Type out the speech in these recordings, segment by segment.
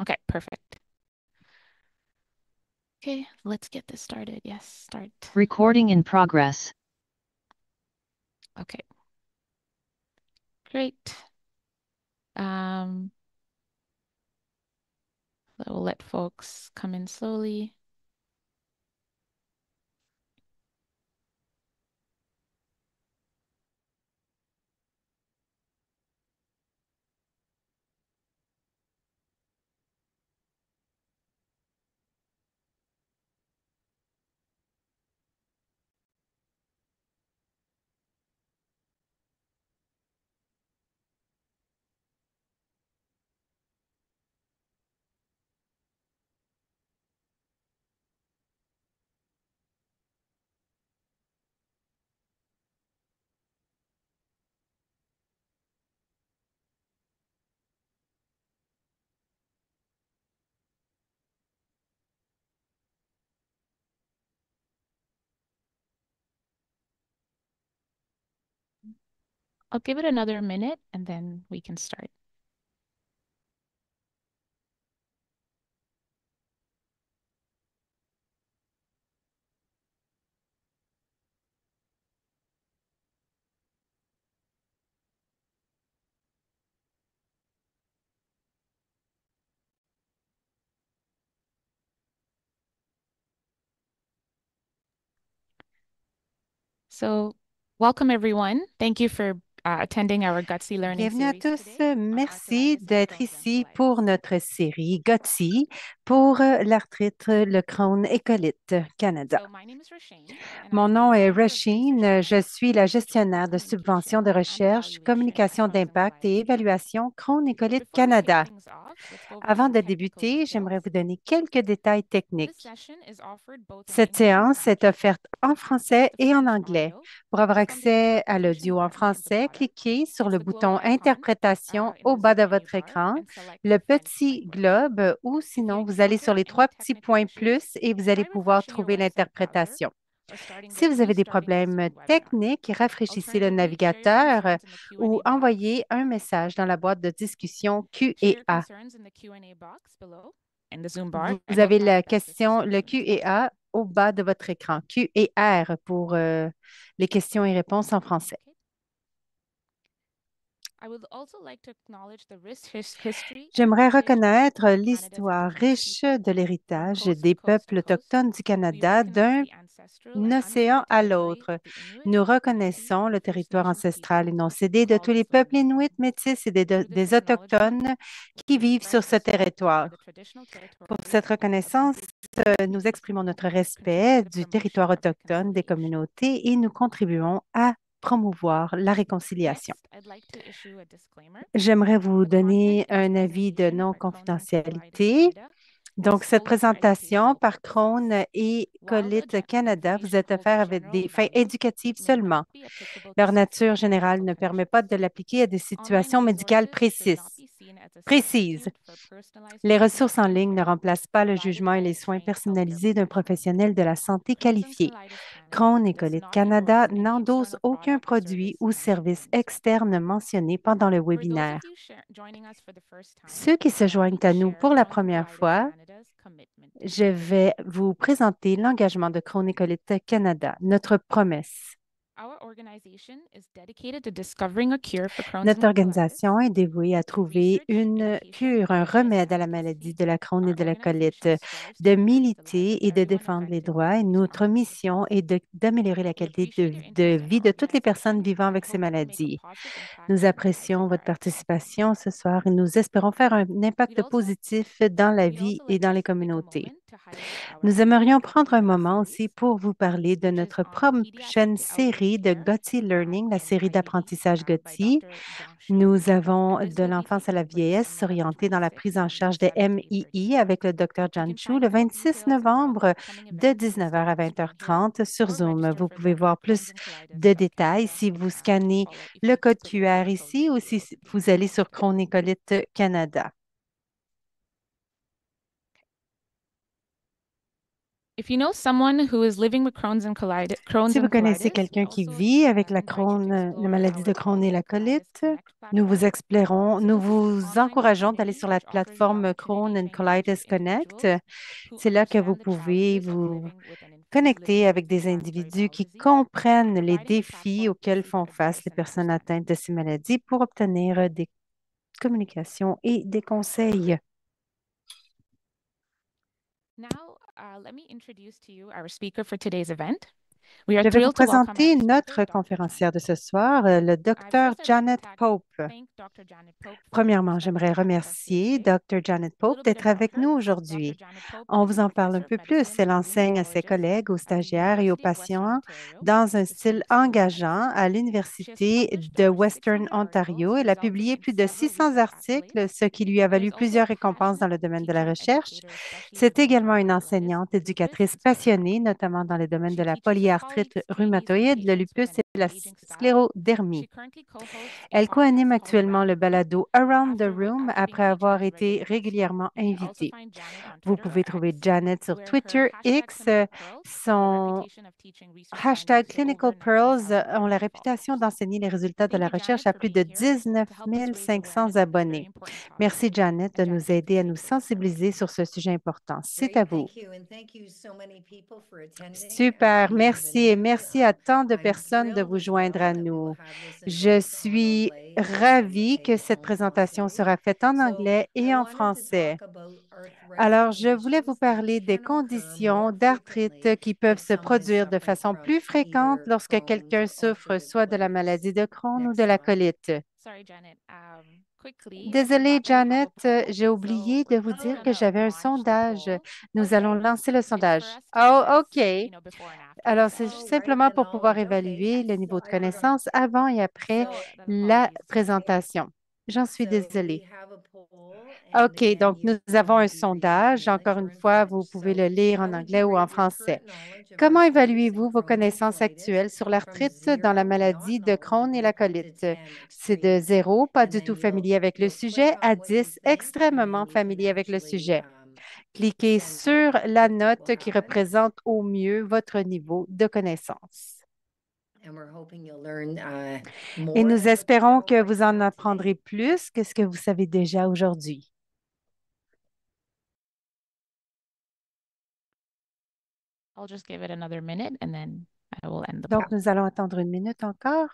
Okay, perfect. Okay, let's get this started. Yes, start. Recording in progress. Okay, great. Um, we'll let folks come in slowly. I'll give it another minute and then we can start. So, welcome everyone. Thank you for attending our Gutsy Learning Bienvenue à series tous. today on Merci arthritis and d'être ici pour bronchiolitis. notre série GOTSI pour l'arthrite, le Crohn et colite Canada. So, my name is Rashane, and Mon I'm the nom est Director of Research Rasheen. Je Grants, suis la gestionnaire Grants de subventions de Communication and recherche, Evaluation at communication Crohn's and d'impact et Colitis Canada. évaluation Crohn et colite Before we kick Canada. things off, let's go over Avant some de technical débuter, j'aimerais details. vous donner quelques détails This techniques. session is offered both in Cette English and séance est Spanish. offerte en To access français the et en French anglais. audio, Pour avoir click on the accès à interpretation l'audio en button at the français, bottom. cliquez sur It's le the globe bouton icon Interprétation in au the bas Zoom de menu votre bar écran, and select le French petit language. globe, ou If you sinon vous allez sur encounter les any trois petits technical points issues, plus et vous allez try pouvoir refreshing your trouver website browser l'interprétation. or Si vous avez des restarting the problèmes Zoom webinar. techniques, rafraîchissez le Alternatively, share your navigateur concerns in the ou Q&A box. envoyez un message dans la boîte de discussion Q Share et your A. concerns in the Q&A box below in the Zoom bar, Vous and we'll avez try la our best to assist question, you as le soon Q as et possible. A au bas de votre écran. Q et R pour les questions et réponses en français. Okay. I would also like to acknowledge the rich history and J'aimerais heritage of reconnaître Canada's l'histoire Indigenous riche people de from l'héritage coast des coast to peuples coast. autochtones du We Canada recognize d'un the ancestral and océan unceded à territory of l'autre. the Inuit, Nous Métis, reconnaissons and le First territoire Nations ancestral et people non who cédé de call tous les this peuples land inuits, home. métis et Through this des acknowledgement, autochtones qui we vivent express sur ce respect for territoire. the traditional Pour territories cette of reconnaissance, Indigenous nous peoples, exprimons notre contribute to respect the du promotion territoire of autochtone, des reconciliation. communautés et nous contribuons à promouvoir la réconciliation. Next, I'd like to issue a disclaimer. J'aimerais vous The content donner in this un avis de presentation by Crohn's and Colitis non-confidentialité. Canada is Donc, cette solely for présentation educational par purposes. Crohn et While the Colite Canada vous information est holds a offert avec general des fins value, éducatives it may not seulement. be applicable to Leur nature specific générale medical ne permet pas de conditions. l'appliquer à des Online situations médicales resources should not précises. be seen as a Précises. substitute for personalized Les judgment ressources en and ligne ne care remplacent pas le provided jugement et by les a soins trained healthcare personnalisés d'un professional. professionnel de la santé Crohn's and qualifié. Colitis Canada Crohn et does Colite not Canada endorse any n'endossent external aucun product or produit service ou mentioned service during this webinar. externe mentionné pendant le For those of webinaire. you joining us for the first time, Ceux qui se allow me joignent to à nous share pour la Crohn's and première Colitis fois, Canada's commitment. je vais vous présenter l'engagement de Crohn et Colite Canada, notre promesse. Our organization is dedicated to discovering a cure for Crohn's Notre and colitis. organisation est dévouée à Through trouver research, une education, cure, and un awareness remède à la advocacy, maladie de la Crohn et our de la colite, organization strives to de enhance the lives of militer et de everyone défendre les affected by droits. Et these notre conditions. mission est d'améliorer la We qualité appreciate your de interest in vie our de toutes les personnes organization vivant and avec ces hope we can make a maladies. positive impact Nous on the lives apprécions of our votre experts. participation ce soir et nous espérons faire un We'd impact also positif dans la we'd vie also et like dans to les take a communautés. moment to highlight our Nous upcoming aimerions Gutsy prendre un Learning moment aussi series, pour vous parler de which is notre on pediatric prochaine to elderly série de care Gothy Learning, la in série IBD d'apprentissage by Gothy. Dr. Zhang Shu. Nous avons And this de will be l'enfance à la taking place vieillesse on November s'orienter dans la 26th prise en from charge des 7 to 8:30 MII p.m. avec le Dr. You can Janshu find le full 26 details about the novembre upcoming de events 19h à listed on screen here 20h30 sur or Zoom. register Vous for pouvez them at voir plus de détails crohnsandcolitis.canada si vous and scannez follow if le you code click the QR QR code ici ou below. si vous allez sur Crohn et Colite Canada. If you know someone who is living with Crohn's Si vous and connaissez colitis, we quelqu'un qui also vit avec la invite you to la explore maladie our de Crohn et la public colite, Disconnect platform. So nous this is an vous online encourageons d'aller community sur la which offers the plateforme opportunity Crohn and to engage with Colitis Connect. individuals who C'est là que vous understand the pouvez challenges of vous living with an connecter avec des inflammatory individus bowel qui disease, comprennent les providing a défis platform to auxquels seek font face advice les and personnes atteintes understanding. de ces maladies pour obtenir des communications et des conseils. Now, let me introduce to you our speaker for today's event. We are Je vais vous thrilled to welcome présenter our speaker, notre Dr. conférencière Janet de ce Pope. soir, le docteur First, I'd like to Janet Pope. thank Dr. Janet Pope for Premièrement, spending j'aimerais time with us here remercier today. Dr. Janet A Pope little bit d'être about avec her. nous Dr. aujourd'hui. Janet Pope On is vous a en parle un professor of peu plus. medicine Elle and enseigne à ses rheumatologist collègues, aux at the stagiaires et aux University of Western patients Ontario dans un with the style School of School engageant Medicine. à She has l'Université published de over Western 600 Ontario. articles, Elle a resulting publié in plus de several 600 research articles, accolades, ce qui lui a and valu is also a plusieurs récompenses dans passionate le domaine de la teacher and recherche. educator, especially C'est in également une rheumatoid arthritis, enseignante lupus, éducatrice and sclerodermie, sclerodermie. notamment dans les domaines de She la teaches her polyarthrite colleagues, trainees, and rhumatoïde, le patients with lupus an et la engaging style. sclérodermie. She currently co-hosts a Elle co-anime podcast called actuellement le Around the Room. balado Around the Room After après engaging avoir with été regular guests, régulièrement you can also invitée. find Janet on Vous Twitter or pouvez trouver X, Janet sur where her Twitter, hashtag X, Clinical Pearls have a son reputation of teaching research findings hashtag to over Clinical Pearls 19,000 ont la réputation followers. d'enseigner les résultats de Thank la you, Janet, recherche à for plus being de here 19 to help us raise 500 awareness on this very abonnés. important topic. Merci, Janet, And de Janet, nous the aider à stage nous is yours. sensibiliser sur ce sujet important. C'est à Great, vous. thank you, and thank you so many people for attending Super, even merci et today. merci à tant de I'm personnes de thrilled vous as joindre well à that we will nous. have this in Je both en suis anglais and ravie que en cette présentation français. sera faite en So anglais I et en wanted to français. talk about arthritic Alors, je voulais vous conditions that parler des can occur conditions more d'arthrite frequently qui peuvent if se someone is produire de suffering façon from plus fréquente either lorsque Crohn's quelqu'un or souffre ulcerative soit de la colitis. maladie de Crohn ou Next de la slide. colite. Sorry, Janet. Quickly, I Désolée, forgot that we have a Janet, poll. j'ai So oublié we're de vous just Oh, dire que gonna j'avais un launch the sondage. poll. Nous allons lancer le It's for sondage. us to Oh, assess, OK. before and after the Alors, c'est oh, session. right, simplement the pour pouvoir knowledge. Okay, évaluer le yes, niveau de I forgot. connaissance avant et après So, la Apologies. présentation. J'en suis so we désolée. have a poll, and OK, again, donc nous you avons will un be reading sondage. Encore English une or in fois, French. vous pouvez So, le lire en how would anglais you ou en rate your français. current knowledge of Comment arthritis and évaluez-vous vos Crohn's and connaissances colitis actuelles sur from l'arthrite dans la 0, not maladie de Crohn et la knowledgeable, to colite? 10, C'est de extremely? 0, pas And du tout then familier avec le you'll click sujet, à on what you 10, think, and then extrêmement you can familier avec le actually sujet. Cliquez send it, sur and la people note qui have it. représente au mieux votre niveau de connaissance. And we're hoping you'll learn Et more nous than what you espérons know que right vous en now today. apprendrez plus que ce que vous savez déjà aujourd'hui. I'll just give it another minute and then I will end the Donc, poll. nous allons attendre une minute encore.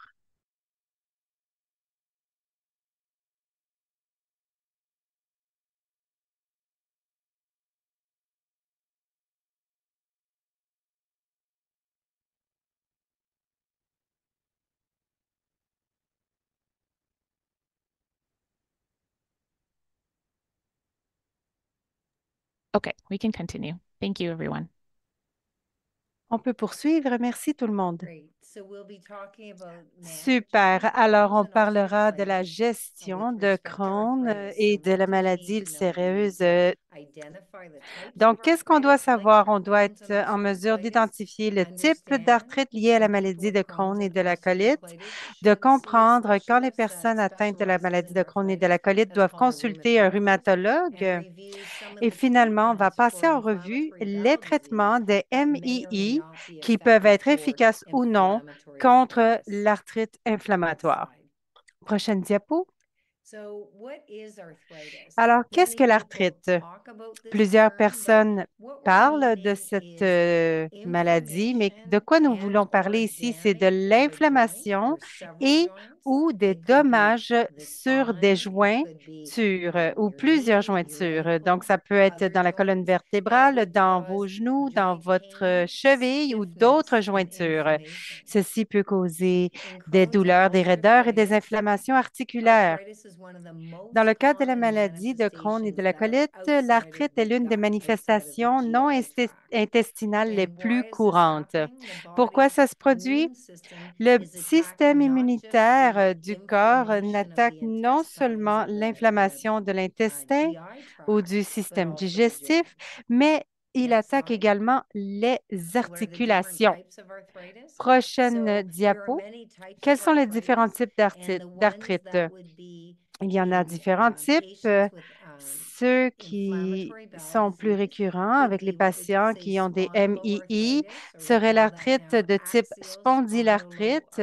Okay, we can continue. Thank you, everyone. On peut poursuivre. Merci tout le monde. Great. So we'll be talking about Super. managing Alors, on Crohn's and parlera de la ulcerative colitis gestion with de respect to Crohn arthritis. et So de what la do we maladie need to know? We need ulcéreuse. to identify the types Donc, of qu'est-ce qu'on doit arthritis linked savoir? to On doit Crohn's être and en ulcerative mesure colitis, d'identifier le type understand d'arthrite lié à la when people maladie with de Crohn's Crohn et and de la ulcerative colite, colitis de should see a comprendre quand les specialist that personnes atteintes de la specializes maladie in de Crohn et de la arthritis, colite that's doivent called a consulter un rheumatologist, and rhumatologue. review some of Et the finalement, on va treatments passer for en revue inflammatory les bowel disease traitements des that may or may MII not be qui peuvent effective être for efficaces ou non inflammatory contre arthritis. l'arthrite Next inflammatoire. slide. Prochaine diapo. So, what is arthritis? Alors, qu'est-ce que Many people l'arthrite? talk about this Plusieurs term, but personnes what we're parlent de meaning cette is maladie, mais de inflammation quoi nous and voulons or parler ici? C'est de damage of a joint l'inflammation or several et joints. ou des It could be dommages the sur des spine, it could be jointures ou your plusieurs knee, your jointures. Donc, ankle, ça peut être other dans la colonne joints, and it vertébrale, would dans vos cause genoux, dans joint votre pain, cheville ou d'autres stiffness, and jointures. inflammation. Ceci peut causer In des Crohn's and douleurs, des ulcerative raideurs et des colitis, inflammations articulaires. arthritis is one of the Dans most le cas de la common maladie de Crohn et de manifestations la that are colite, outside of l'arthrite est the l'une des gut, outside of the manifestations non GI tract. intestinales les And plus why is this courantes. happening? The Pourquoi body's ça se produit? immune system Le is système attacking not just immunitaire the du corps inflammation of n'attaque the non intestines, seulement of the l'inflammation de l'intestin GI ou tract, du but système also the joints. digestif, mais il Next attaque slide. également les So, what are the different articulations. types of arthritis? Prochaine So, there are diapo. many types Quels of sont les différents arthritis, types and the ones d'arthrite? that would be Il y en a in différents types. patients with ceux qui sont plus récurrents avec les patients qui ont des MII seraient l'arthrite de type spondylarthrite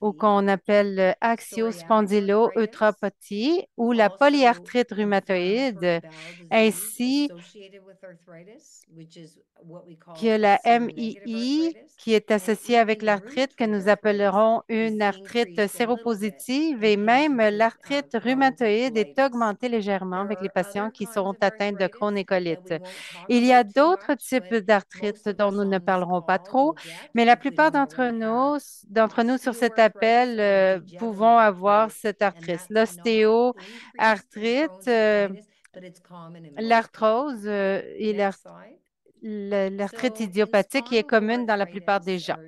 ou qu'on appelle axiospondylo-eutropathie ou la polyarthrite rhumatoïde, ainsi que la MII qui est associée avec l'arthrite que nous appellerons une arthrite séropositive et même l'arthrite rhumatoïde est augmentée légèrement avec les patients qui sont atteints de Crohn et colite. Il y a d'autres types d'arthrite dont nous ne parlerons pas trop, mais la plupart d'entre nous sur cet appel pouvons avoir cette arthrite. L'ostéoarthrite, l'arthrose et l'arthrite idiopathique qui est commune dans la plupart des gens.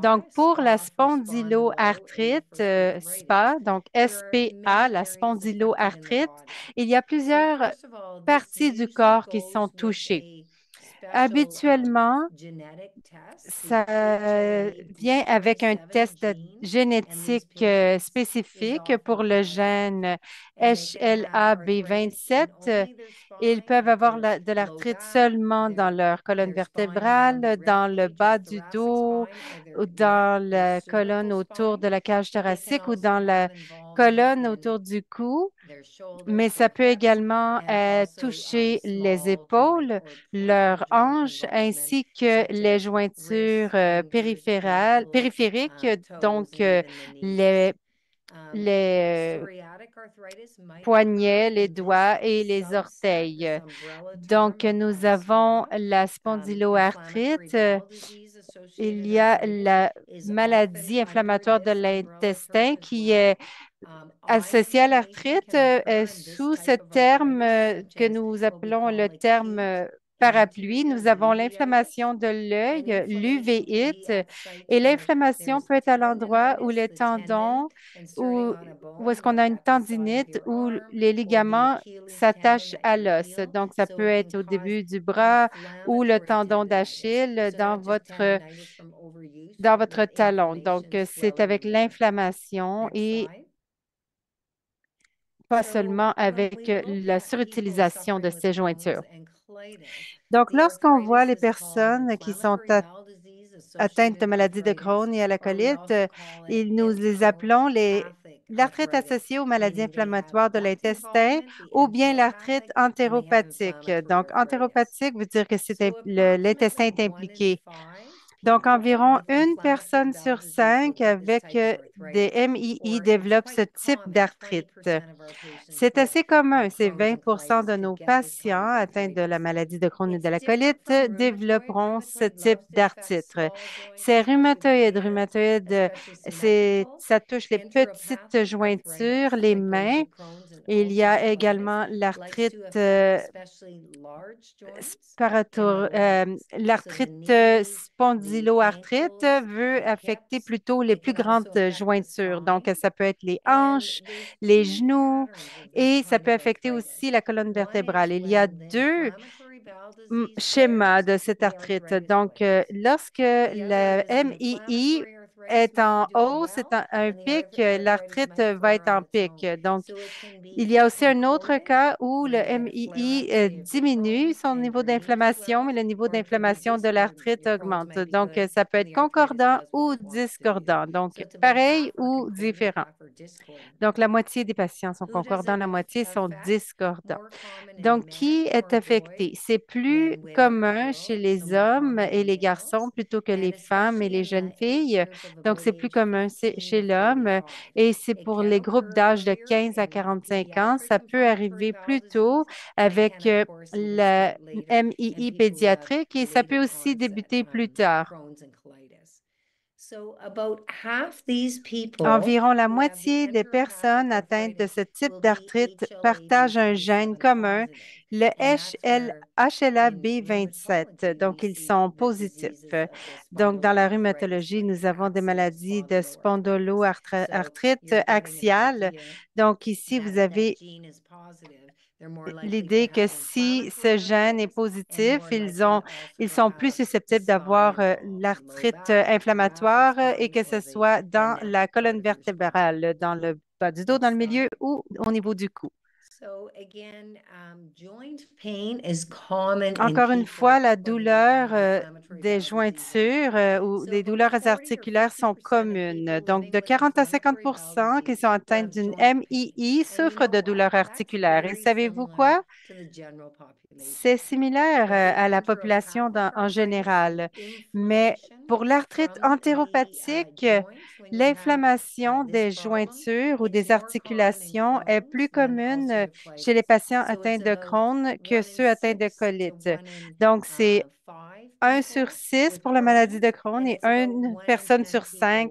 Donc, pour la spondyloarthrite, SPA, donc SPA, la spondyloarthrite, il y a plusieurs parties du corps qui sont touchées. Habituellement, ça vient avec un test génétique spécifique pour le gène HLA-B27. Ils peuvent avoir de l'arthrite seulement dans leur colonne vertébrale, dans le bas du dos, ou dans la colonne autour de la cage thoracique ou dans la colonne autour du cou, mais ça peut également toucher les épaules, leurs hanches, ainsi que les jointures périphériques, donc les poignets, les doigts et les orteils. Donc, nous avons la spondyloarthrite. Il y a la maladie inflammatoire de l'intestin qui est associée à l'arthrite sous ce terme que nous appelons le terme parapluie. Nous avons l'inflammation de l'œil, l'uvéite, et l'inflammation peut être à l'endroit où les tendons, où, où est-ce qu'on a une tendinite, où les ligaments s'attachent à l'os. Donc, ça peut être au début du bras ou le tendon d'Achille dans votre talon. Donc, c'est avec l'inflammation et pas seulement avec la surutilisation de ces jointures. Donc, lorsqu'on voit les personnes qui sont atteintes de maladie de Crohn et à la colite, nous les appelons l'arthrite associée aux maladies inflammatoires de l'intestin ou bien l'arthrite entéropathique. Donc, entéropathique veut dire que l'intestin est impliqué. Donc, environ une personne sur cinq avec des MII développe ce type d'arthrite. C'est assez commun. C'est 20 de nos patients atteints de la maladie de Crohn et de la colite développeront ce type d'arthrite. C'est rhumatoïde, ça touche les petites jointures, les mains. Il y a également l'arthrite l'arthrite spondyloarthrite veut affecter plutôt les plus grandes jointures. Donc, ça peut être les hanches, les genoux et ça peut affecter aussi la colonne vertébrale. Il y a deux schémas de cette arthrite. Donc, lorsque le MII est en haut, c'est un pic, l'arthrite va être en pic. Donc, il y a aussi un autre cas où le MII diminue son niveau d'inflammation, mais le niveau d'inflammation de l'arthrite augmente. Donc, ça peut être concordant ou discordant. Donc, pareil ou différent. Donc, la moitié des patients sont concordants, la moitié sont discordants. Donc, qui est affecté? C'est plus commun chez les hommes et les garçons plutôt que les femmes et les jeunes filles. Donc, c'est plus commun chez l'homme et c'est pour les groupes d'âge de 15 à 45 ans. Ça peut arriver plus tôt avec le MII pédiatrique et ça peut aussi débuter plus tard. Environ la moitié des personnes atteintes de ce type d'arthrite partagent un gène commun, le HLA-B27. Donc, ils sont positifs. Donc, dans la rhumatologie, nous avons des maladies de spondyloarthrite axiale. Donc, ici, vous avez l'idée que si ce gène est positif, ils sont plus susceptibles d'avoir l'arthrite inflammatoire et que ce soit dans la colonne vertébrale, dans le bas du dos, dans le milieu ou au niveau du cou. Encore une fois, la douleur des jointures ou des douleurs articulaires sont communes. Donc, de 40 à 50 qui sont atteints d'une MII souffrent de douleurs articulaires. Et savez-vous quoi? C'est similaire à la population en général. Mais pour l'arthrite entéropathique, l'inflammation des jointures ou des articulations est plus commune chez les patients atteints de Crohn que ceux atteints de colite. Donc, c'est 1 sur 6 pour la maladie de Crohn et une personne sur 5,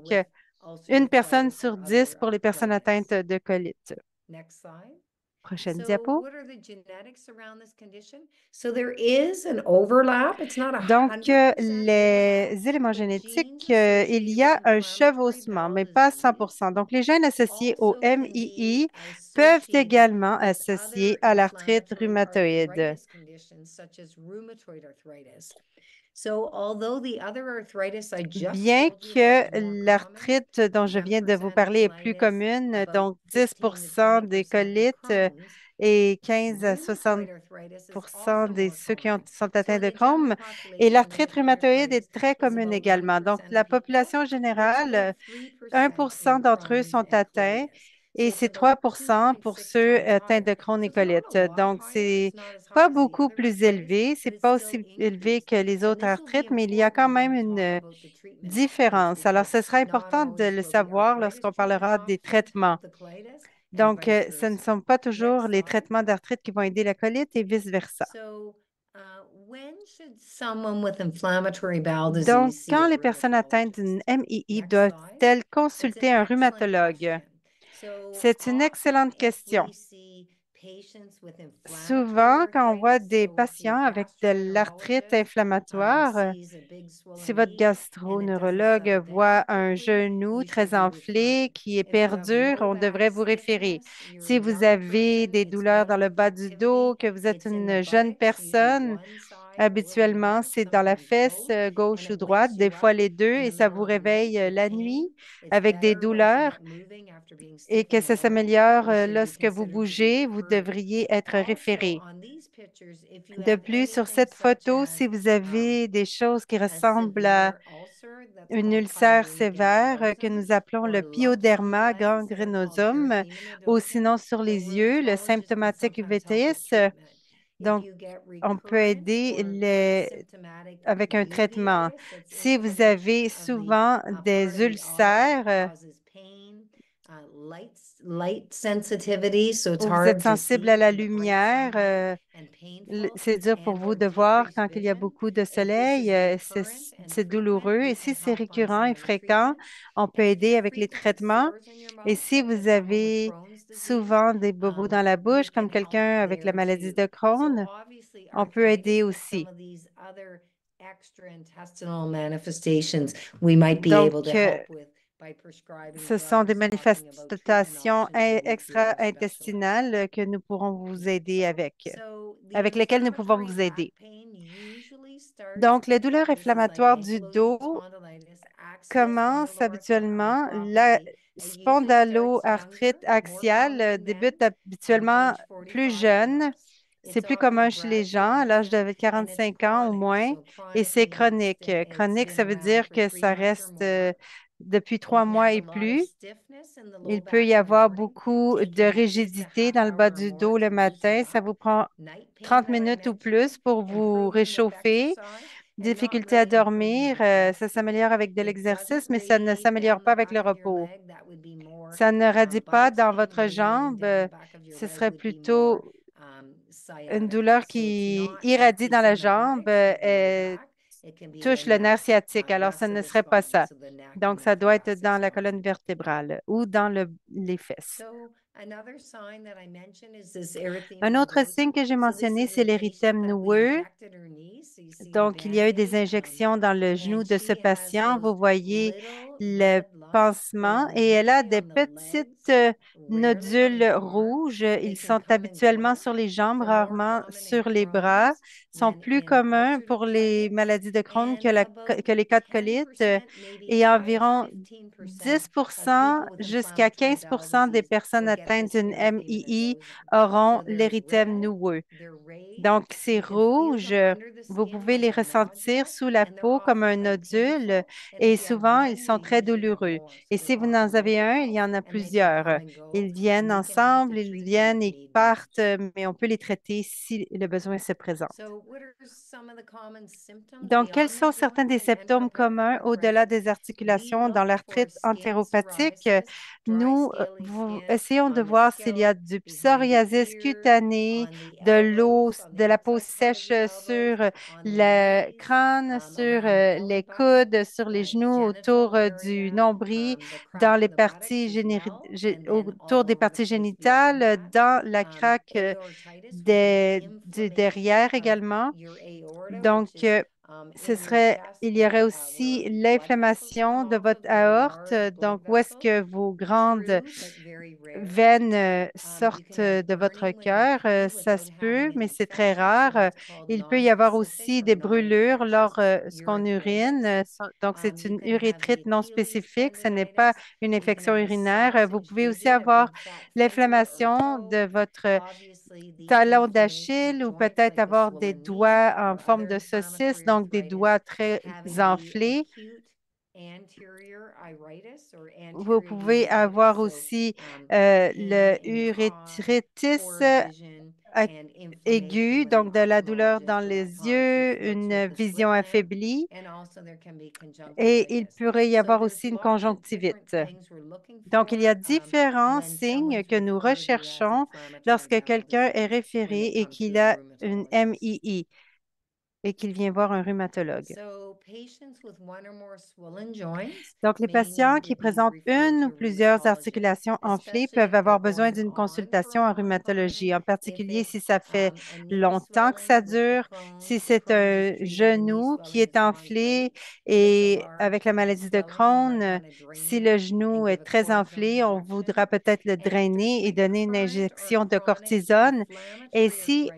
une personne sur 10 pour les personnes atteintes de colite. Prochaine diapo. Donc, les éléments génétiques, il y a un chevauchement, mais pas 100%. Donc, les gènes associés au MII peuvent également associer à l'arthrite rhumatoïde. Bien que l'arthrite dont je viens de vous parler est plus commune, donc 10% des colites et 15 à 60 de ceux qui sont atteints de Crohn. Et l'arthrite rhumatoïde est très commune également. Donc, la population générale, 1% d'entre eux sont atteints et c'est 3% pour ceux atteints de Crohn et colite. Donc, c'est pas beaucoup plus élevé. C'est pas aussi élevé que les autres arthrites, mais il y a quand même une différence. Alors, ce sera important de le savoir lorsqu'on parlera des traitements. Donc, ce ne sont pas toujours les traitements d'arthrite qui vont aider la colite et vice-versa. Donc, quand les personnes atteintes d'une MII doivent-elles consulter un rhumatologue? C'est une excellente question. Souvent, quand on voit des patients avec de l'arthrite inflammatoire, si votre gastro-neurologue voit un genou très enflé qui est perdure, on devrait vous référer. Si vous avez des douleurs dans le bas du dos, que vous êtes une jeune personne, habituellement, c'est dans la fesse gauche ou droite, des fois les deux, et ça vous réveille la nuit avec des douleurs et que ça s'améliore lorsque vous bougez, vous devriez être référé. De plus, sur cette photo, si vous avez des choses qui ressemblent à une ulcère sévère que nous appelons le pyoderma gangrenosum, ou sinon sur les yeux, le symptomatique uveitis, donc on peut aider avec un traitement. Si vous avez souvent des ulcères, ou vous êtes sensible à la lumière, c'est dur pour vous de voir quand il y a beaucoup de soleil, c'est douloureux. Et si c'est récurrent et fréquent, on peut aider avec les traitements. Et si vous avez souvent des bobos dans la bouche, comme quelqu'un avec la maladie de Crohn, on peut aider aussi. Donc, ce sont des manifestations extra-intestinales que nous pourrons vous aider avec lesquelles nous pouvons vous aider. Donc, les douleurs inflammatoires du dos commencent habituellement. La spondyloarthrite axiale débute habituellement plus jeune. C'est plus commun chez les gens à l'âge de 45 ans au moins et c'est chronique. Chronique, ça veut dire que ça reste depuis 3 mois et plus. Il peut y avoir beaucoup de rigidité dans le bas du dos le matin. Ça vous prend 30 minutes ou plus pour vous réchauffer. Difficulté à dormir, ça s'améliore avec de l'exercice, mais ça ne s'améliore pas avec le repos. Ça ne radie pas dans votre jambe, ce serait plutôt une douleur qui irradie dans la jambe et touche le nerf sciatique. Alors, ce ne serait pas ça. Donc, ça doit être dans la colonne vertébrale ou dans les fesses. Un autre signe que j'ai mentionné, c'est l'érythème noueux. Donc, il y a eu des injections dans le genou de ce patient. Vous voyez le pansement et elle a des petites nodules rouges. Ils sont habituellement sur les jambes, rarement sur les bras. Sont plus communs pour les maladies de Crohn que les cas de colite et environ 10% jusqu'à 15% des personnes atteintes d'une MII auront l'érythème noueux. Donc, c'est rouge. Vous pouvez les ressentir sous la peau comme un nodule et souvent, ils sont très douloureux. Et si vous en avez un, il y en a plusieurs. Ils viennent ensemble, ils viennent, ils partent, mais on peut les traiter si le besoin se présente. Donc, quels sont certains des symptômes communs au-delà des articulations dans l'arthrite entéropathique? Nous, essayons de voir s'il y a du psoriasis cutané, de l'eau, de la peau sèche sur le crâne, sur les coudes, sur les genoux, autour du nombril, dans les parties autour des parties génitales, dans la craque du derrière également. Donc, il y aurait aussi l'inflammation de votre aorte. Donc, où est-ce que vos grandes veines sortent de votre cœur? Ça se peut, mais c'est très rare. Il peut y avoir aussi des brûlures lorsqu'on urine. Donc, c'est une urétrite non spécifique. Ce n'est pas une infection urinaire. Vous pouvez aussi avoir l'inflammation de votre talon d'Achille ou peut-être avoir des doigts en forme de saucisse, donc des doigts très enflés. Vous pouvez avoir aussi le urétritis ac- aiguë, donc de la douleur dans les yeux, une vision affaiblie et il pourrait y avoir aussi une conjonctivite. Donc, il y a différents signes que nous recherchons lorsque quelqu'un est référé et qu'il a une MII et qu'il vient voir un rhumatologue. Donc, les patients qui présentent une ou plusieurs articulations enflées peuvent avoir besoin d'une consultation en rhumatologie, en particulier si ça fait longtemps que ça dure, si c'est un genou qui est enflé et avec la maladie de Crohn, si le genou est très enflé, on voudra peut-être le drainer et donner une injection de cortisone. Et si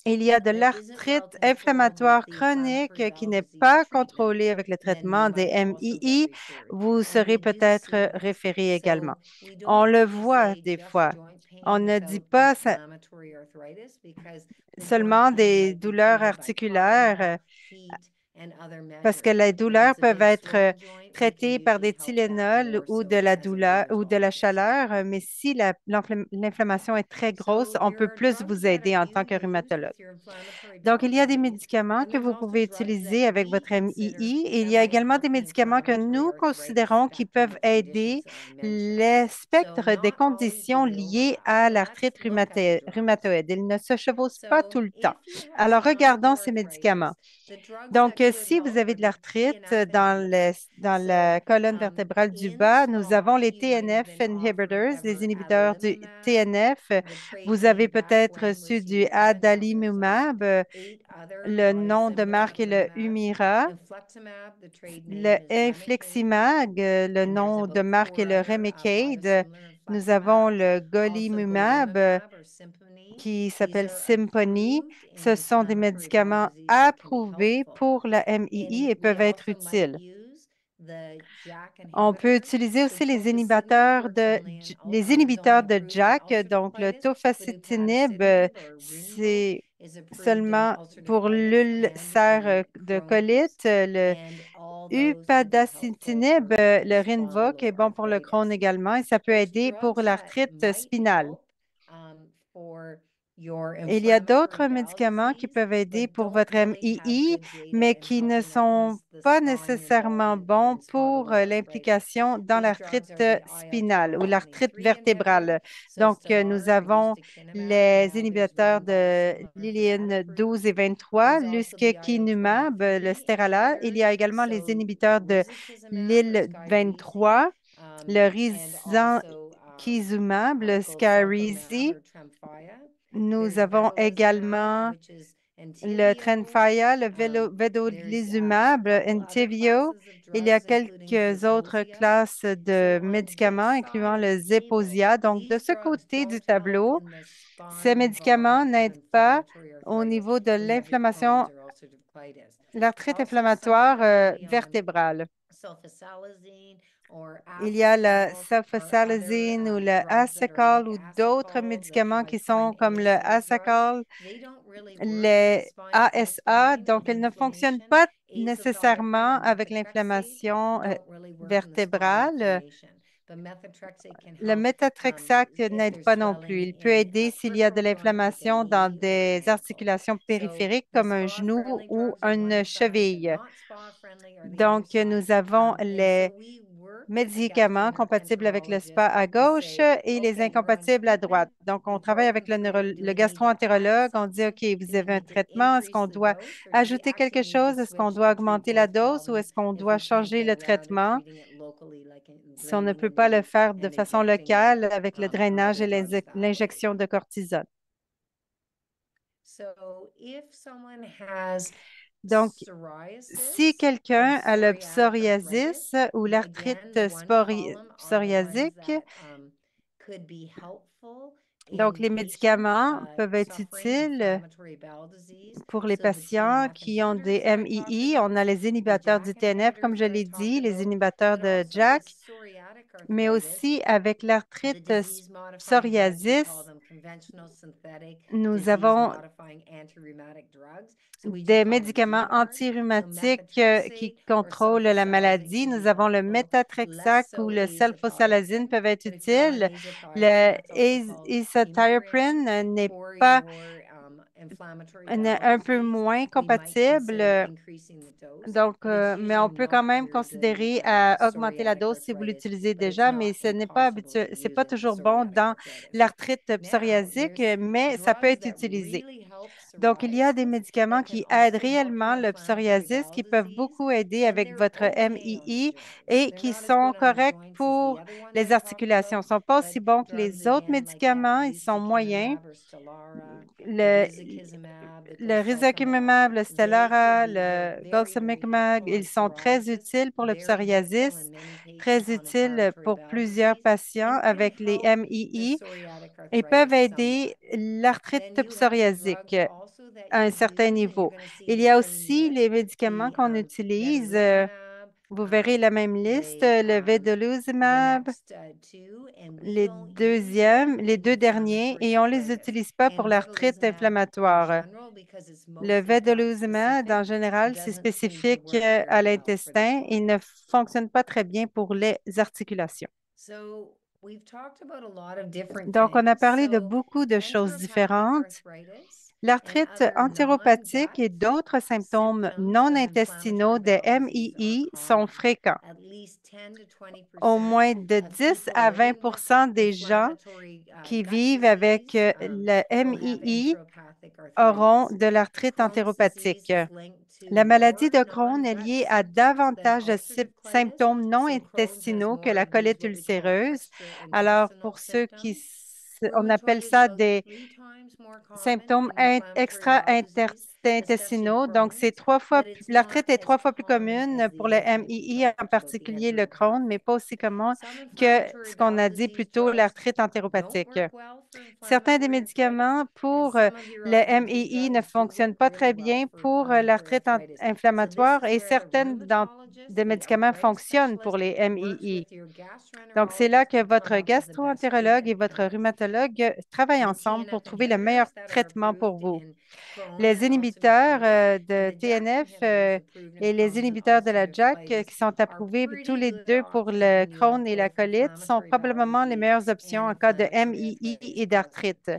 il y a de l'arthrite inflammatoire chronique qui n'est pas contrôlée avec le traitement des MII. Vous serez peut-être référé également. On le voit des fois. On ne dit pas seulement des douleurs articulaires parce que les douleurs peuvent être traitées par des Tylenol ou de la douleur ou de la chaleur, mais si l'inflammation est très grosse, on peut plus vous aider en tant que rhumatologue. Donc, il y a des médicaments que vous pouvez utiliser avec votre MII. Il y a également des médicaments que nous considérons qui peuvent aider le spectre des conditions liées à l'arthrite rhumatoïde. Ils ne se chevauchent pas tout le temps. Alors, regardons ces médicaments. Donc, si vous avez de l'arthrite dans la colonne vertébrale du bas, nous avons les TNF inhibitors, les inhibiteurs du TNF. Vous avez peut-être reçu du adalimumab. Le nom de marque est le Humira. Le infliximab, le nom de marque est le Remicade. Nous avons le golimumab qui s'appelle Symphony. Ce sont des médicaments approuvés pour la MII et peuvent être utiles. On peut utiliser aussi les inhibiteurs de JAK, donc le tofacitinib, c'est seulement pour l'ulcère de colite. Le upadacitinib, le Rinvoq est bon pour le Crohn également et ça peut aider pour l'arthrite spinale. Il y a d'autres médicaments qui peuvent aider pour votre MII, mais qui ne sont pas nécessairement bons pour l'implication dans l'arthrite spinale ou l'arthrite vertébrale. Donc, nous avons les inhibiteurs de l'Iline 12 et 23, l'ustekinumab, le Sterala. Il y a également les inhibiteurs de l'IL 23, le risankizumab, le Skyrizi. Nous avons également le Tremfya, le vedolizumab, Entyvio. Il y a quelques autres classes de médicaments, incluant le Zeposia. Donc, de ce côté du tableau, ces médicaments n'aident pas au niveau de l'inflammation, l'arthrite inflammatoire vertébrale. Il y a le sulfasalazine ou le Asacol ou d'autres médicaments qui sont comme le Asacol, les ASA. Donc, elles ne fonctionnent pas nécessairement avec l'inflammation vertébrale. Le méthotrexate n'aide pas non plus. Il peut aider s'il y a de l'inflammation dans des articulations périphériques comme un genou ou une cheville. Donc, nous avons les médicaments compatibles avec le SPA à gauche et les incompatibles à droite. Donc, on travaille avec le gastro-entérologue. On dit, OK, vous avez un traitement. Est-ce qu'on doit ajouter quelque chose? Est-ce qu'on doit augmenter la dose ou est-ce qu'on doit changer le traitement? Si on ne peut pas le faire de façon locale avec le drainage et l'injection de cortisone. Donc, si quelqu'un a le psoriasis ou l'arthrite psoriasique, donc les médicaments peuvent être utiles pour les patients qui ont des MII. On a les inhibiteurs du TNF, comme je l'ai dit, les inhibiteurs de JAK, mais aussi avec l'arthrite psoriasis, nous avons des médicaments antirhumatiques qui contrôlent la maladie. Nous avons le méthotrexate ou le sulfosalazine peuvent être utiles. Le azathioprine n'est pas un peu moins compatible. Donc, mais on peut quand même considérer à augmenter la dose si vous l'utilisez déjà, mais ce n'est pas habituel, c'est pas toujours bon dans l'arthrite psoriasique, mais ça peut être utilisé. Donc, il y a des médicaments qui aident réellement le psoriasis, qui peuvent beaucoup aider avec votre MII et qui sont corrects pour les articulations. Ils ne sont pas aussi bons que les autres médicaments, ils sont moyens. Le risankizumab, le Stelara, le Gossamer, ils sont très utiles pour le psoriasis, très utiles pour plusieurs patients avec les MII et peuvent aider l'arthrite psoriasique à un certain niveau. Il y a aussi les médicaments qu'on utilise. Vous verrez la même liste, le vedolizumab, les deux derniers, et on ne les utilise pas pour l'arthrite inflammatoire. Le vedolizumab, en général, c'est spécifique à l'intestin et ne fonctionne pas très bien pour les articulations. Donc, on a parlé de beaucoup de choses différentes. L'arthrite entéropathique et d'autres symptômes non intestinaux des MII sont fréquents. Au moins de 10 à 20 des gens qui vivent avec le MII auront de l'arthrite entéropathique. La maladie de Crohn est liée à davantage de symptômes non intestinaux que la colite ulcéreuse. Alors, pour ceux qui, on appelle ça des symptômes extra-intestinaux. Donc, l'arthrite est 3 fois plus commune pour le MII, en particulier le Crohn, mais pas aussi commun que ce qu'on a dit plus tôt, l'arthrite entéropathique. Certains des médicaments pour le MII ne fonctionnent pas très bien pour l'arthrite inflammatoire et certaines des médicaments fonctionnent pour les MII. Donc, c'est là que votre gastro-entérologue et votre rhumatologue travaillent ensemble pour trouver le meilleur traitement pour vous. Les inhibiteurs de TNF et les inhibiteurs de la JAK qui sont approuvés tous les deux pour le Crohn et la colite sont probablement les meilleures options en cas de MII et d'arthrite.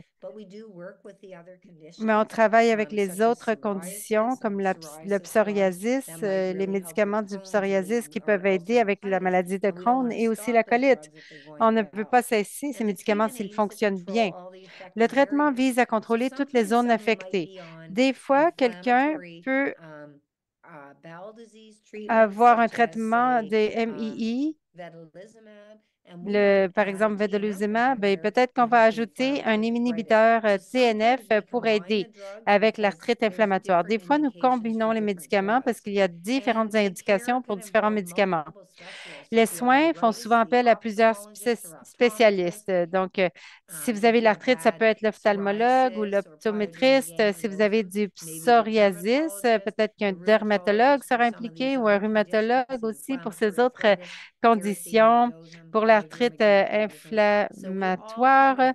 Mais on travaille avec les autres conditions comme le psoriasis, les médicaments du psoriasis qui peuvent aider avec la maladie de Crohn et aussi la colite. On ne peut pas cesser ces médicaments s'ils fonctionnent bien. Le traitement vise à contrôler toutes les zones affectées. Des fois, quelqu'un peut avoir un traitement des MII par exemple, vedolizumab, ben, peut-être qu'on va ajouter un inhibiteur TNF pour aider avec l'arthrite inflammatoire. Des fois, nous combinons les médicaments parce qu'il y a différentes indications pour différents médicaments. Les soins font souvent appel à plusieurs spécialistes. Donc, si vous avez l'arthrite, ça peut être l'ophtalmologue ou l'optométriste. Si vous avez du psoriasis, peut-être qu'un dermatologue sera impliqué ou un rhumatologue aussi pour ces autres conditions. Pour l'arthrite inflammatoire,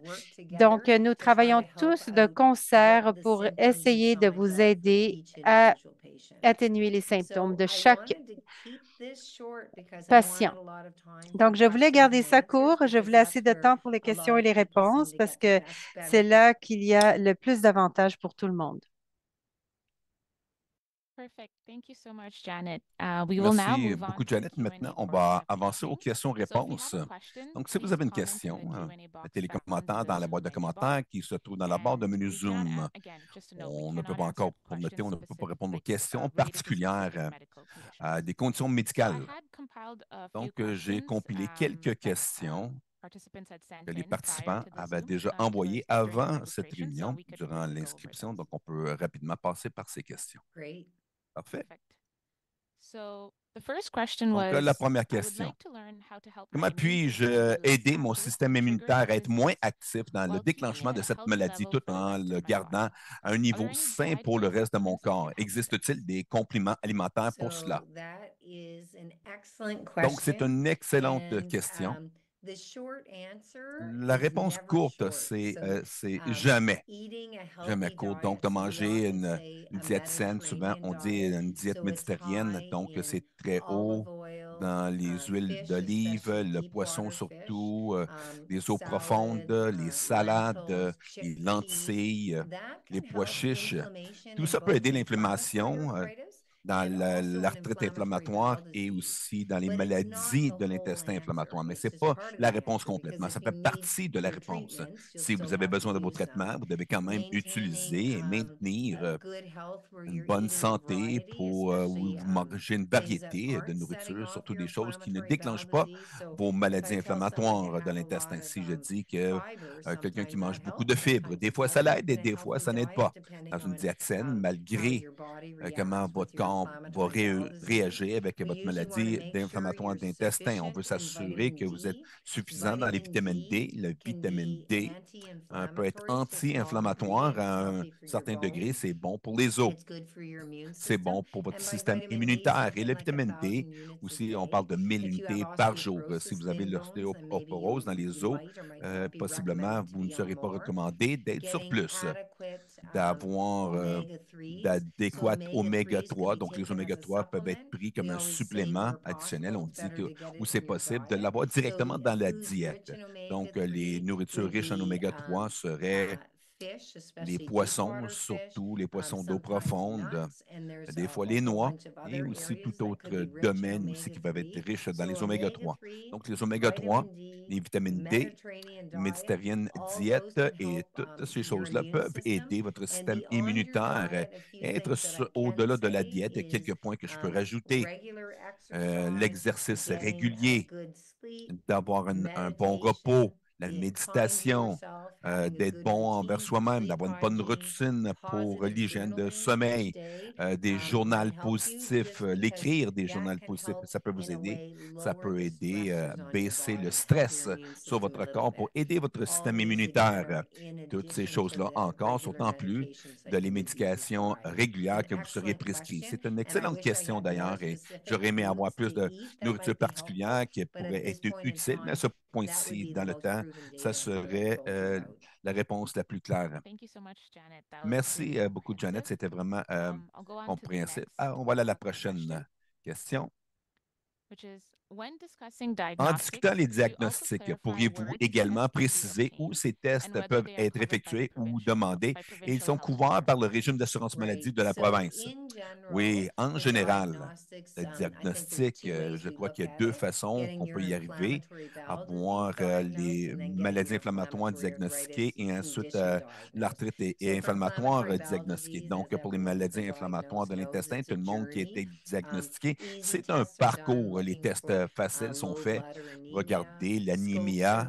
donc, nous travaillons tous de concert pour essayer de vous aider à atténuer les symptômes de chaque patient. Donc, je voulais garder ça court. Je voulais assez de temps pour les questions et les réponses parce que c'est là qu'il y a le plus d'avantages pour tout le monde. Perfect. Thank you so much, Janet. We will now Merci move on beaucoup, to the Janet. Q&A Maintenant, on portion va of the avancer aux meeting. So if you questions-réponses. have a question, Donc, si vous please avez une comment to question, the Q&A box mettez les that on commentaires dans la the boîte de Zoom menu commentaires bar. qui se trouve dans la barre de And menu we cannot, Zoom. again, just to note, we On ne peut cannot pas answer encore prometter, questions on ne peut pas specific, répondre aux like questions related to particulières specific medical conditions. à des conditions So I médicales. had compiled a few Donc, j'ai questions compilé quelques that questions participants had sent que les in prior participants to the avaient Zoom déjà to us envoyées during the avant cette registration, so réunion, we could durant go over l'inscription. those. Donc, on peut rapidement passer par ces questions. Parfait. Perfect. So the first question Donc, la was, première I would question. like to learn how to help my Comment immune puis-je system to release aider mon factors système that trigger immunitaire the à être moins disease actif dans le while keeping déclenchement it de at a cette healthy maladie level tout for the en rest of le my gardant body? à un Are there niveau any sain dietary pour le reste de mon supplements that corps? can help with this? Existe-t-il des compléments alimentaires pour cela? Donc, c'est une excellente question. La réponse courte, c'est jamais. Jamais court. Donc, de manger une diète saine, souvent, on dit une diète méditerranéenne. Donc, c'est très haut dans les huiles d'olive, le poisson surtout, les eaux profondes, les salades, les lentilles, les pois chiches. Tout ça peut aider l'inflammation dans l'arthrite inflammatoire et aussi dans les maladies de l'intestin inflammatoire. Mais ce n'est pas la réponse complètement. Ça fait partie de la réponse. Si vous avez besoin de vos traitements, vous devez quand même utiliser et maintenir une bonne santé pour vous manger une variété de nourriture, surtout des choses qui ne déclenchent pas vos maladies inflammatoires de l'intestin. Si je dis que quelqu'un qui mange beaucoup de fibres, des fois ça l'aide et des fois ça n'aide pas. Dans une diète saine, malgré comment votre corps va réagir avec votre maladie d'inflammatoire d'intestin. On veut s'assurer que vous êtes suffisant dans les vitamines D. La vitamine D peut être anti-inflammatoire à un certain degré. C'est bon pour les os. C'est bon pour votre système immunitaire. Et la vitamine D, aussi, on parle de 1000 unités par jour. Si vous avez l'ostéoporose dans les os, possiblement, vous ne serez pas recommandé d'être sur plus, d'avoir d'adéquats oméga 3. Donc, les oméga 3 peuvent être pris comme un supplément additionnel. On dit que, où c'est possible, de l'avoir directement dans la diète. Donc, les nourritures riches en oméga 3 seraient les poissons, surtout les poissons d'eau profonde, des fois les noix et aussi tout autre domaine aussi qui peuvent être riches dans les oméga 3. Donc, les oméga 3, les vitamines D, méditerranéenne diète et toutes ces choses-là peuvent aider votre système immunitaire à être au-delà de la diète. Il y a quelques points que je peux rajouter. L'exercice régulier, d'avoir un bon repos, la méditation, d'être bon envers soi-même, d'avoir une bonne routine pour l'hygiène de sommeil, des journaux positifs, l'écrire des journaux positifs, ça peut vous aider. Ça peut aider à baisser le stress sur votre corps pour aider votre système immunitaire. Toutes ces choses-là encore sont en plus de les médications régulières que vous seriez prescrites. C'est une excellente question d'ailleurs et j'aurais aimé avoir plus de nourriture particulière qui pourrait être utile, mais à ce point-ci, dans le temps, ça serait la réponse la plus claire. Merci beaucoup, Janet. C'était vraiment compréhensible. On va aller à la prochaine question. En discutant les diagnostics, pourriez-vous également préciser où ces tests peuvent être effectués ou demandés et ils sont couverts par le régime d'assurance maladie de la province? Oui, en général, le diagnostic, je crois qu'il y a deux façons qu'on peut y arriver, avoir les maladies inflammatoires diagnostiquées et ensuite l'arthrite et inflammatoire diagnostiquée. Donc, pour les maladies inflammatoires de l'intestin, tout le monde qui a été diagnostiqué, c'est un parcours, les tests faciles sont faits. Regarder l'anémia,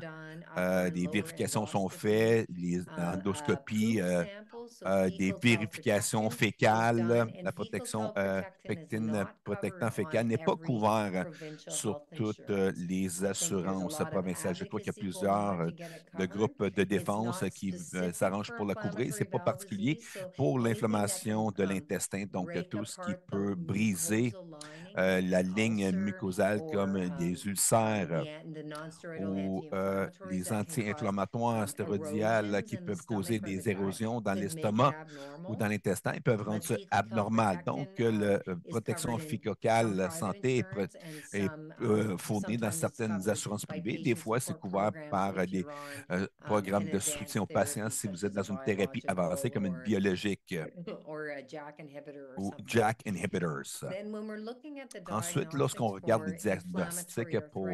des vérifications sont faites, les endoscopies, des vérifications fécales, la protection pectine protectant fécal n'est pas couvert sur toutes les assurances provinciales. Je crois qu'il y a plusieurs de groupes de défense qui s'arrangent pour la couvrir. Ce n'est pas particulier pour l'inflammation de l'intestin, donc tout ce qui peut briser la ligne mucosale comme des ulcères ou les anti-inflammatoires stéroïdiales qui peuvent causer des érosions dans l'estomac ou dans l'intestin, ils peuvent rendre ça abnormal. Donc, la protection ficocale santé est fournie dans certaines assurances privées. Des fois, c'est couvert par des programmes de soutien aux patients si vous êtes dans une thérapie avancée comme une biologique ou JAK inhibitors. Ensuite, lorsqu'on regarde les diagnostics pour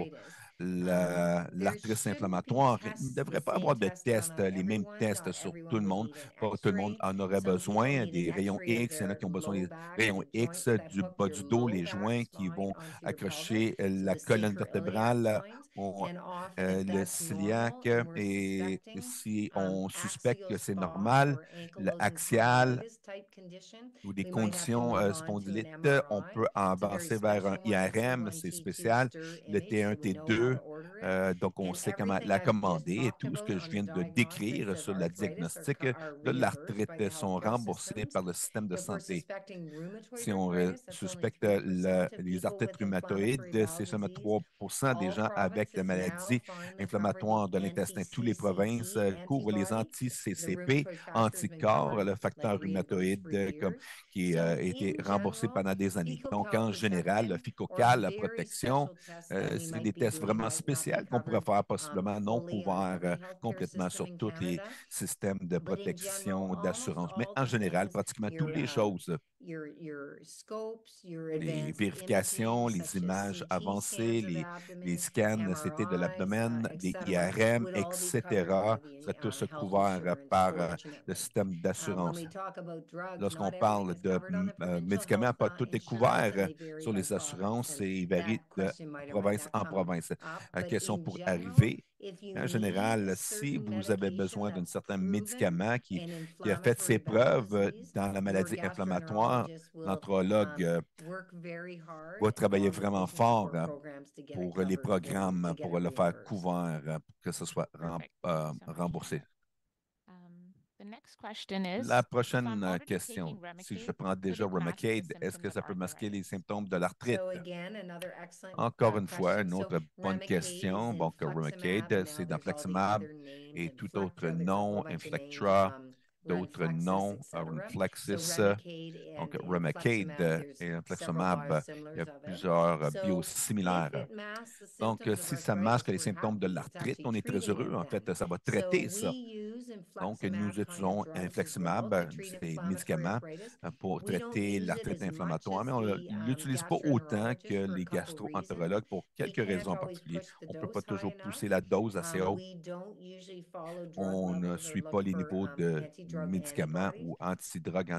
l'arthrite inflammatoire, il ne devrait pas avoir de tests, les mêmes tests sur tout le monde. Pas tout le monde en aurait besoin. Des rayons X, il y en a qui ont besoin des rayons X, du bas du dos, les joints qui vont accrocher la colonne vertébrale, le cœliaque, et si on suspecte que c'est normal, l'axial ou des conditions spondylites, on peut avancer vers un IRM, c'est spécial, le T1, T2, donc on sait comment la commander et tout ce que je viens de décrire sur la diagnostic de l'arthrite sont remboursés par le système de santé. Si on suspecte les arthrites rhumatoïdes, c'est seulement 3% des gens avec la maladie inflammatoire de l'intestin. Toutes les provinces couvrent les anti-CCP, anticorps, le facteur rhumatoïde qui a été remboursé pendant des années. Donc, en général, le ficocal, la protection, c'est des tests vraiment spéciaux qu'on pourrait faire possiblement non couverts complètement sur tous les systèmes de protection d'assurance. Mais en général, pratiquement toutes les choses, les vérifications, les images avancées, les scans CT de l'abdomen, des IRM, etc., seraient tous couverts par le système d'assurance. Lorsqu'on parle de médicaments, pas tout est couvert sur les assurances et il varie de province en province. Question pour arriver. En général, si vous avez besoin d'un certain médicament qui a fait ses preuves dans la maladie inflammatoire, l'entrologue va travailler vraiment fort pour les programmes, pour le faire couvert, pour que ce soit Perfect. Thank you so much. remboursé. The next question is, La if I'm prochaine already question, taking si je Remicade, prends could déjà it mask the Remicade, est-ce que symptoms ça of peut masquer les arthritis? symptômes de l'arthrite? Encore une fois, Une autre bonne question. Donc, Remicade, c'est d'Infliximab et tout autre nom, Inflectra, d'autres noms, Renflexis. Donc, Remicade et Infliximab, il y a plusieurs biosimilaires. Donc, si ça masque les symptômes de l'arthrite, on est très heureux. En fait, ça va traiter ça. Donc, nous utilisons Infliximab, ces médicaments, pour traiter l'arthrite inflammatoire, mais on ne l'utilise pas autant que les gastro-entérologues pour quelques raisons en particulier. On ne peut pas toujours pousser la dose assez haute. On ne suit pas les niveaux de médicaments ou antidrogues,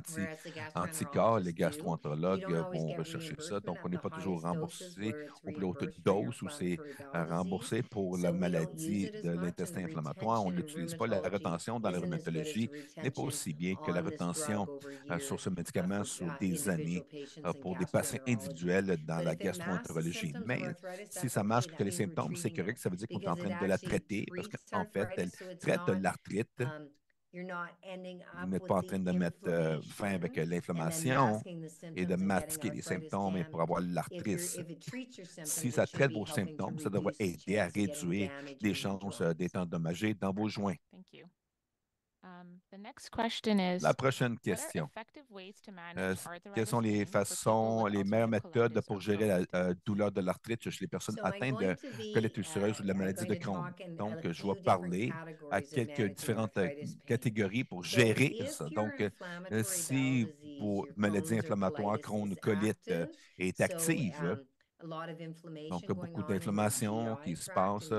anticorps. Les gastro-entérologues vont rechercher ça. Donc, on n'est pas toujours remboursé aux plus hautes doses ou c'est remboursé pour la maladie de l'intestin inflammatoire. On ne l'utilise pas. La rétention dans la rhumatologie n'est pas aussi bien que la rétention sur ce médicament sur des années pour des patients individuels dans la gastro-entérologie. Mais si ça masque les symptômes, c'est correct. Ça veut dire qu'on est en train de la traiter parce qu'en fait, elle traite l'arthrite. Vous n'êtes pas en train de mettre fin avec l'inflammation et de masquer les symptômes et pour avoir l'arthrite. Si ça traite vos symptômes, ça devrait aider à réduire les chances d'être endommagé dans vos joints. Thank you. The next question is, La prochaine what are question. effective ways to manage Quelles sont arthritis les pain for people with les meilleures ulcerative méthodes colitis pour or gérer Crohn's? la douleur de l'arthrite chez les personnes atteintes de colite ulcéreuse ou de la maladie de Crohn? Donc, je vais parler à quelques différentes catégories pour gérer ça. Donc, si vos maladies inflammatoires Crohn ou colite est active, Donc, beaucoup d'inflammation qui se passe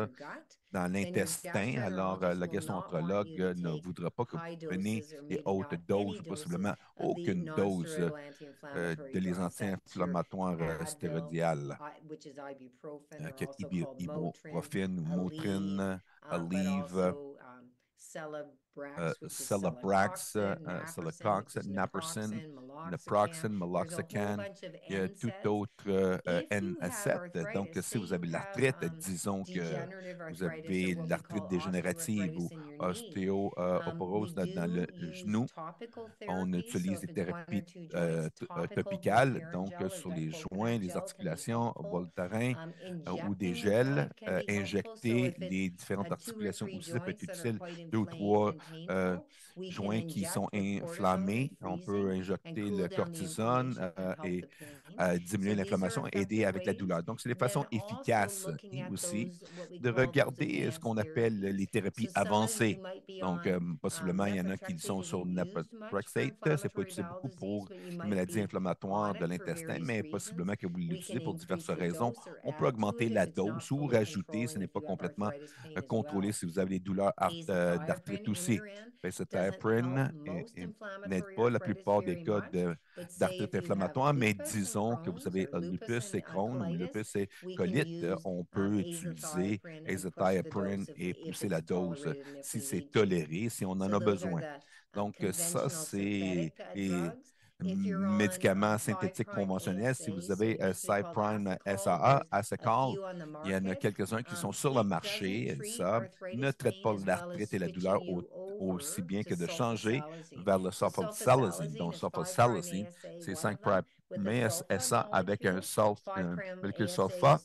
dans l'intestin. Alors, le gastroentérologue ne voudra pas que vous preniez des hautes doses ou possiblement aucune dose de les anti-inflammatoires stéroïdiales, que ibuprofène ou Motrin, Aleve, Celebrax, Celecox, Naproxen, Naproxen, Meloxicam. Il y a tout autre N7. Donc, si vous avez l'arthrite, disons que vous avez l'arthrite dégénérative ou ostéoporose dans le genou, on utilise des thérapies topicales, donc sur les joints, les articulations, Voltaren ou des gels injectés, les différentes articulations aussi. Ça peut être utile, deux ou trois joints qui sont inflammés. On peut injecter le cortisone et diminuer l'inflammation, aider avec la douleur. Donc, c'est des façons efficaces et aussi de regarder ce qu'on appelle les thérapies avancées. Donc, possiblement, il y en a qui sont sur naproxate. C'est pas utilisé beaucoup pour les maladies inflammatoires de l'intestin, mais possiblement que vous l'utilisez pour diverses raisons. On peut augmenter la dose ou rajouter. Ce n'est pas complètement contrôlé si vous avez des douleurs d'arthrite aussi. Azathioprine n'aide pas la plupart des cas d'arthrite inflammatoire, mais disons que vous avez lupus et Crohn ou lupus et colite, on peut utiliser azathioprine et pousser la dose si c'est toléré, si on en a besoin. Donc, ça, c'est les médicaments synthétiques conventionnels. Si vous avez Cyprine SAA, Asacol, il y en a quelques-uns qui sont sur le marché. Ça ne traite pas l'arthrite et la douleur aussi bien que de changer vers le sulfasalazine. Donc, sulfasalazine, c'est 5 SA avec un molécule sulfa.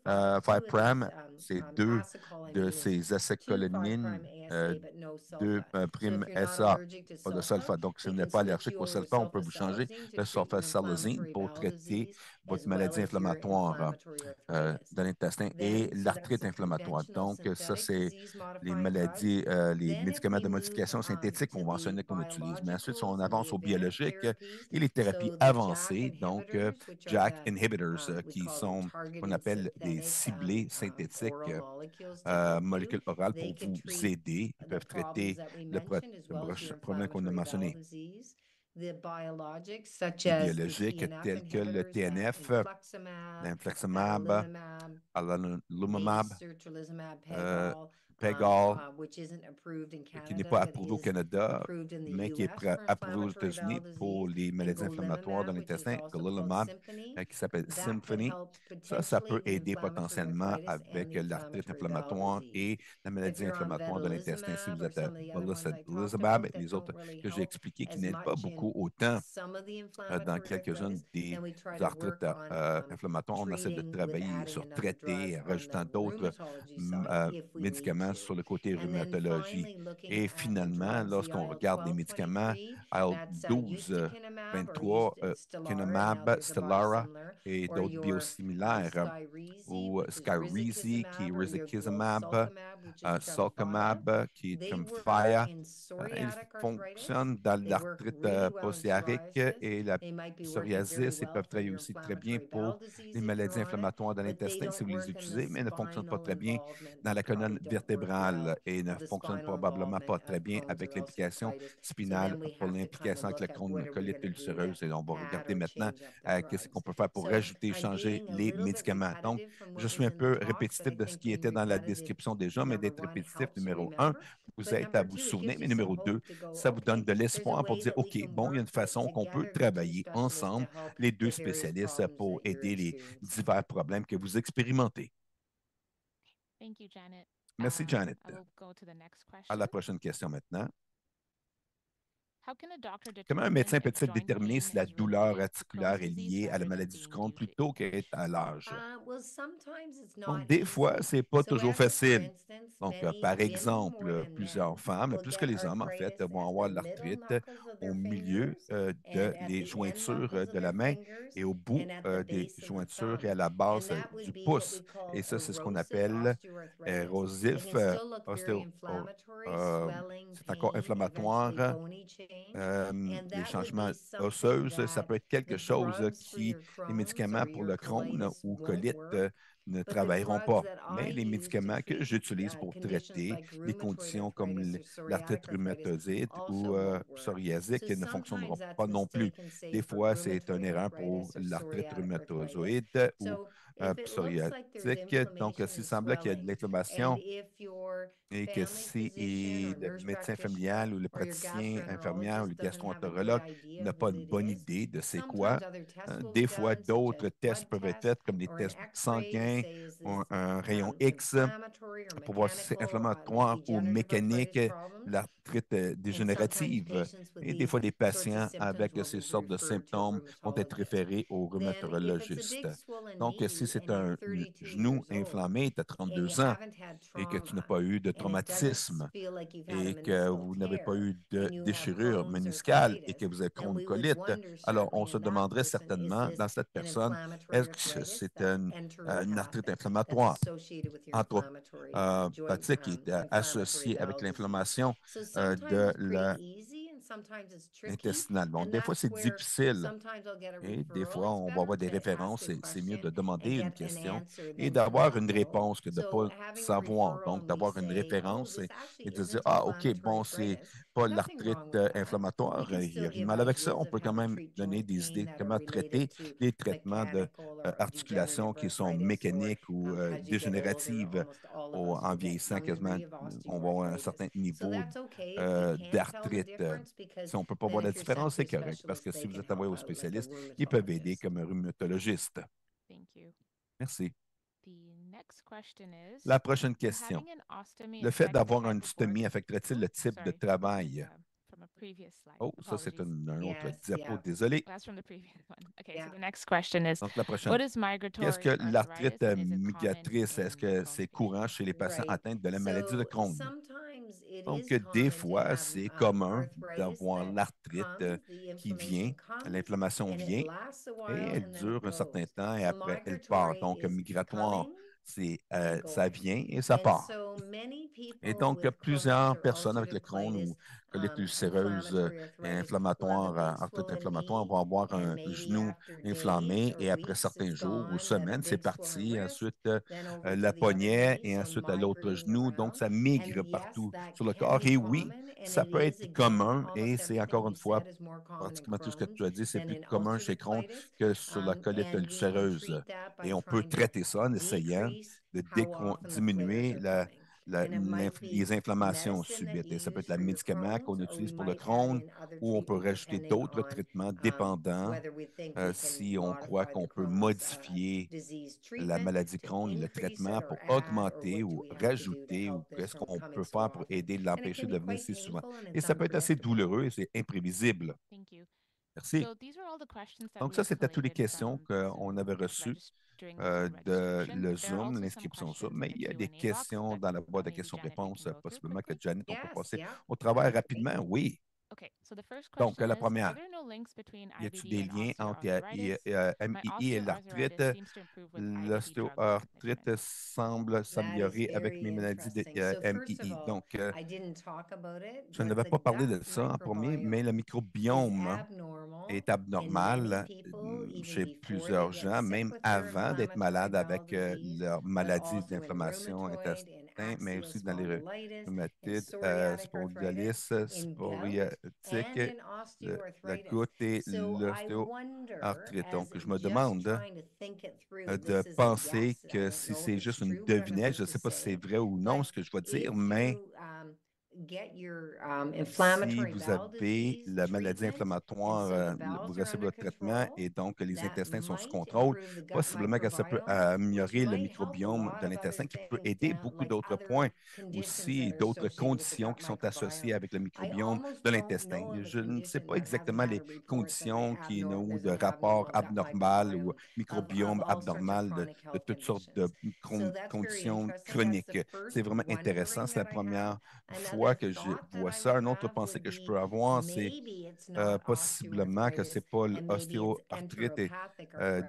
5' c'est deux de ces acétylenines 2' SA, pas de sulfa. Donc, si vous n'êtes pas allergique au sulfa, on peut vous changer le sulfasalazine pour traiter votre maladie inflammatoire de l'intestin et l'arthrite inflammatoire. Donc, ça, c'est les maladies, les médicaments de modification synthétique conventionnels qu'on utilise. Mais ensuite, si on avance au biologique et les thérapies avancées, donc JAK inhibitors, qui sont qu'on appelle des ciblés synthétiques, molécules orales pour vous aider. Ils peuvent traiter le problème qu'on a mentionné. Les biologiques tels que le TNF, l'infliximab, adalimumab, Pegol, qui n'est pas approuvé au Canada, mais qui est approuvé aux États-Unis pour les maladies inflammatoires de l'intestin, golimumab, qui s'appelle Symphony. Ça peut aider potentiellement avec l'arthrite inflammatoire et la maladie inflammatoire de l'intestin si vous êtes à meloxicam et les autres que j'ai expliqués qui n'aident pas beaucoup autant dans quelques-unes des arthrites inflammatoires. On essaie de travailler sur traiter, rajoutant d'autres médicaments sur le côté rhumatologie. Et finalement, lorsqu'on regarde les médicaments, IL-12, 23, Kinumab, Stelara et d'autres biosimilaires, ou Skyrizi, qui est risankizumab, Sulcomab, qui est Tremfya. Ils fonctionnent dans l'arthrite psoriatique et la psoriasis. Ils peuvent travailler aussi très bien pour les maladies inflammatoires de l'intestin si vous les utilisez, mais ne fonctionnent pas très bien dans la colonne vertébrale et ne fonctionnent probablement pas très bien avec l'implication spinale pour l'implication avec la colite ulcéreuse. Et on va regarder maintenant qu'est-ce qu'on peut faire pour rajouter, changer les médicaments. Donc, je suis un peu répétitif de ce qui était dans la description déjà, mais d'être répétitif, numéro un, vous êtes à vous souvenir, mais numéro deux, ça vous donne de l'espoir pour dire, OK, bon, il y a une façon qu'on peut travailler ensemble, les deux spécialistes, pour aider les divers problèmes que vous expérimentez. Thank you, Janet. Merci, Janet. I will go to the next À la question. prochaine question maintenant. How can a doctor Comment un determine médecin if peut-il joint déterminer pain si la is douleur related to articulaire Crohn's est disease liée à la rather than maladie du being Crohn due to plutôt qu'à l'âge? Donc, des Des fois, ce n'est pas toujours facile. Donc, par exemple, plusieurs femmes, plus que les hommes, en fait, vont avoir de l'arthrite au milieu de les jointures de la main et au bout des jointures et à la base du pouce. Et ça, c'est ce qu'on appelle érosif, c'est encore inflammatoire les changements osseux, ça peut être quelque chose les médicaments pour le Crohn ou colite ne travailleront pas. Mais les médicaments que j'utilise pour traiter les conditions comme l'arthrite rhumatoïde ou psoriasique ne fonctionneront pas non plus. Des fois, c'est une erreur pour l'arthrite rhumatoïde ou psoriatique. Donc, s'il semblait qu'il y a de l'inflammation, et que si le médecin familial ou le praticien infirmière ou le gastroentérologue n'a pas une bonne idée de c'est quoi, des fois, d'autres tests peuvent être faits, comme des tests sanguins, ou un rayon X, pour voir si c'est inflammatoire ou mécanique, l'arthrite dégénérative. Et des fois, des patients avec ces sortes de symptômes vont être référés au rhumatologiste. Donc, si c'est un genou inflammé, tu as 32 ans, et que tu n'as pas eu de traumatisme et que vous n'avez pas eu de déchirure méniscale et que vous avez colite, alors on se demanderait certainement dans cette personne, est-ce que c'est une arthrite inflammatoire entéropathique qui est associée avec l'inflammation de l'intestinale. Bon, des fois, c'est difficile. Et des fois, on va avoir des références et c'est mieux de demander une question et d'avoir une réponse que de ne pas savoir. Donc, d'avoir une référence et de dire, ah, OK, bon, c'est pas l'arthrite inflammatoire, il n'y a rien de mal avec ça. On peut quand même donner des idées de comment traiter les traitements d'articulation qui sont mécaniques ou dégénératives en vieillissant quasiment. On va avoir un certain niveau d'arthrite. Si on ne peut pas voir la différence, c'est correct, parce que si vous êtes envoyé au spécialiste, ils peuvent aider comme un rhumatologiste. Thank you. Merci. The next question is, La prochaine question. having an ostomy Le fait affect d'avoir the une stomie hyperport- affecterait-il le type de Sorry, travail? from a previous slide. Oh, ça, c'est Apologies. un autre Yes, diapo. yeah. Désolé. That's from the previous one. Okay, so Yeah. the next question is, Donc, la prochaine. what is Qu'est-ce migratory que l'arthrite arthritis and is it common migratrice? Est-ce in que Crohn's c'est courant chez les patients? patients Right. atteints de la maladie de So Crohn? sometimes it Donc, is des common to fois, have c'est commun arthritis d'avoir that l'arthrite comes, the qui vient, inflammation comes, l'inflammation and it vient lasts a et while elle and then it dure un certain goes. temps et So après, elle part. migratory Donc, is migratoire, coming c'est and ça going. vient et ça And part. so many Et people donc, with Crohn's plusieurs or personnes avec le ulcerative Crohn ou colitis, colite ulcéreuse inflammatory et arthritis, will have a inflammatoire, big arthrite swollen inflammatoire, knee, vont avoir and un maybe genou after days inflammé or et après weeks, certains it's jours ou gone. You have a semaines, c'est big swollen parti. wrist, Ensuite, then over to la the other poignet knee, et so ensuite à l'autre migrating genou. Donc, around. ça And migre yes, partout that sur le can corps. be Et oui, common, and ça it peut is être again, commun et almost c'est everything encore une we fois said is more common in pratiquement tout ce que Crohn's tu as dit, c'est than plus in commun chez ulcerative Crohn colitis. que sur la colite And we can ulcéreuse. treat that Et by on peut trying to traiter ça en essayant decrease de how often the flares diminuer are coming. And it might les be inflammations medicine that subites. you Et ça peut use être le for your médicament qu'on Crohn's, or we utilise pour le might add Crohn in other ou on peut treatment rajouter depending d'autres on traitements dépendant whether we think we can si on croit modify the qu'on peut Crohn's modifier disease la treatment maladie to Crohn et le increase it traitement or pour add, or augmenter what do ou we have to do to rajouter ou help this qu'est-ce from qu'on coming peut so faire pour often. aider And it l'empêcher can de be venir quite si souvent. painful and Et it's ça peut être assez unpredictable. douloureux et c'est imprévisible. Thank you. Merci. So these are all the questions that Donc, we ça, have c'était toutes les collated questions from qu'on avait reçues registering the Zoom de registration, le but there are Zoom, also some l'inscription Zoom, questions mais in the il y a des Q&A box questions that dans la boîte de maybe Janet, you can questions-réponses, go through possiblement que quickly. Janet, on peut Yes, passer yeah. au travail Great. rapidement. Oui. Okay, so the first Donc, question la is, are première, there no links between y a-t-il IBD des and liens entre osteoarthritis? My MII et l'arthrite? osteoarthritis seems to improve with IBD drug L'ostéoarthrite management. semble That is s'améliorer avec mes very maladies de interesting. So first of MII. all, Donc, I didn't talk about it, je but n'avais the pas parlé gut de ça en premier, mais le microbiome is microbiome abnormal est in many abnormal people, even chez before they plusieurs get gens, sick même with their avant d'être inflammatory malade bowel avec disease, leur but maladie also in d'inflammation rheumatoid, in intestin, mais axial aussi dans les spondylitis, in rhumatides, psoriatic arthritis, spondylosis, in gout, psoriatique, and in la osteoarthritis. goutte et So I wonder, l'ostéoarthrite. as Donc, je me just demande trying to think it through, de this is a penser guess, I que don't si know if c'est it's juste une true, but I'm devinette, about je ne to sais pas si c'est say, vrai ou non but ce que je vais dire, if mais you get your si inflammatory vous bowel avez disease la maladie treatment, and inflammatoire, so the vous bowels are recevez under votre traitement control, et donc les that intestins sont sous might contrôle, improve the gut possiblement que ça peut microbiome, which améliorer le might help a microbiome lot de of other l'intestin qui peut things aider down, beaucoup like d'autres points other conditions aussi, that et are d'autres associated with the conditions gut qui sont associées microbiome. avec le I microbiome almost de don't l'intestin. know of a Je ne sais condition pas that hasn't exactement had les a report that conditions qui ont there's de an rapport abnormal gut abnormal ou microbiome microbiome of all sorts of abnormal chronic de health toutes sortes de conditions. So that's very conditions interesting. That's the chroniques. C'est first vraiment intéressant. wondering C'est la that I have. première fois fois que je vois ça. Une autre pensée que je peux avoir, c'est possiblement que ce n'est pas l'ostéoarthrite.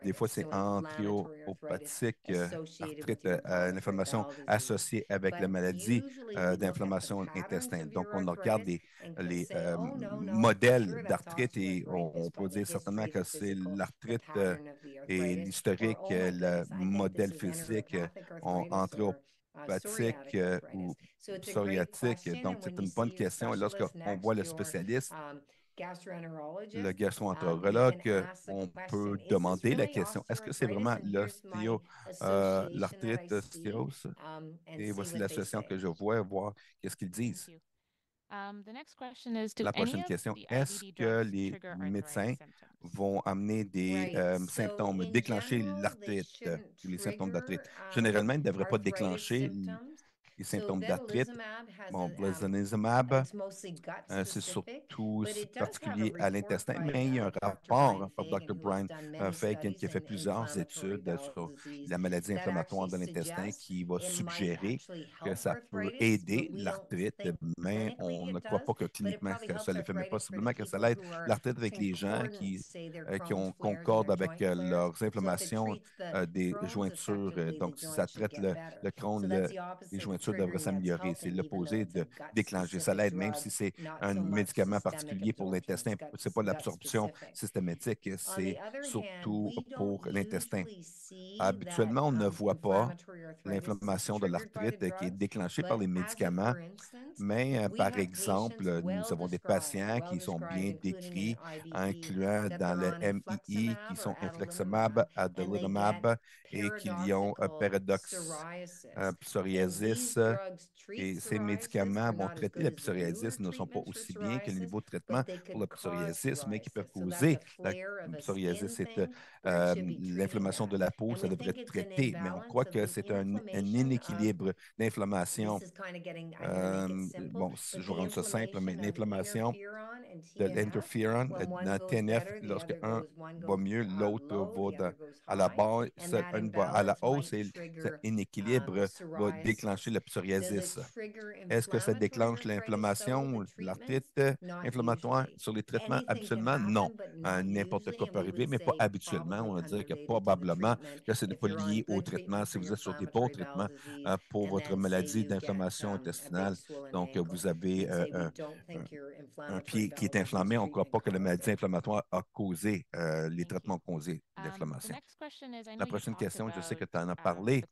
Des fois, c'est antrio-opathique, arthrite, une inflammation associée avec la maladie d'inflammation intestinale. Donc, on regarde les modèles d'arthrite et on peut dire certainement que c'est l'arthrite et l'historique, le modèle physique antrio-opathique ou psoriatique. Donc, c'est une bonne question. Et lorsqu'on voit le spécialiste, le gastro-entérologue, on peut demander la question, est-ce que c'est vraiment l'arthrite ostéose? Et voici l'association que je vois, voir qu'est-ce qu'ils Thank disent. you. The next question is, do La any prochaine of question, the est-ce IBD que drugs les trigger médecins arthritis symptoms? vont amener des symptômes, déclencher l'arthrite ou les symptômes d'arthrite? Généralement, ils ne devraient pas déclencher les symptômes d'arthrite. Bon, blazenizumab, c'est surtout particulier à l'intestin, mais il y a un rapport par Dr. Brian Fagan qui a fait plusieurs études sur la maladie inflammatoire de l'intestin qui va suggérer que ça peut aider l'arthrite, mais on ne croit pas que cliniquement que ça le fait, mais possiblement que ça l'aide l'arthrite avec les gens qui concordent avec leurs inflammations des jointures. Donc, si ça traite le Crohn, les jointures devraient s'améliorer. C'est l'opposé de déclencher. Ça l'aide, même si c'est un médicament particulier pour l'intestin. Ce n'est pas l'absorption systématique, c'est surtout pour l'intestin. Habituellement, on ne voit pas l'inflammation de l'arthrite qui est déclenchée par les médicaments, mais par exemple, nous avons des patients qui sont bien décrits, incluant dans le MII, qui sont infliximab, adalimumab et qui ont Paradox psoriasis. Et ces médicaments vont traiter la psoriasis, ne sont pas aussi bien que le niveau de traitement pour la psoriasis, mais qui peuvent causer la psoriasis. C'est l'inflammation de la peau, ça devrait être traité, mais on croit que c'est un inéquilibre d'inflammation. Bon, je vais rendre ça simple, mais l'inflammation de l'interferon dans TNF, lorsque un va mieux, l'autre va à la base, un va à la hausse et cet inéquilibre va déclencher la psoriasis. Est-ce que ça déclenche l'inflammation, l'arthrite inflammatoire sur les traitements? Absolument non. N'importe quoi peut arriver, mais pas habituellement. On va dire que probablement que ce n'est pas lié au traitement. Si vous êtes sur des bons traitements pour votre maladie d'inflammation intestinale, donc vous avez un pied qui est inflammé, on ne croit pas que la maladie inflammatoire a causé, les traitements ont causé l'inflammation. La prochaine question, je sais que tu en as parlé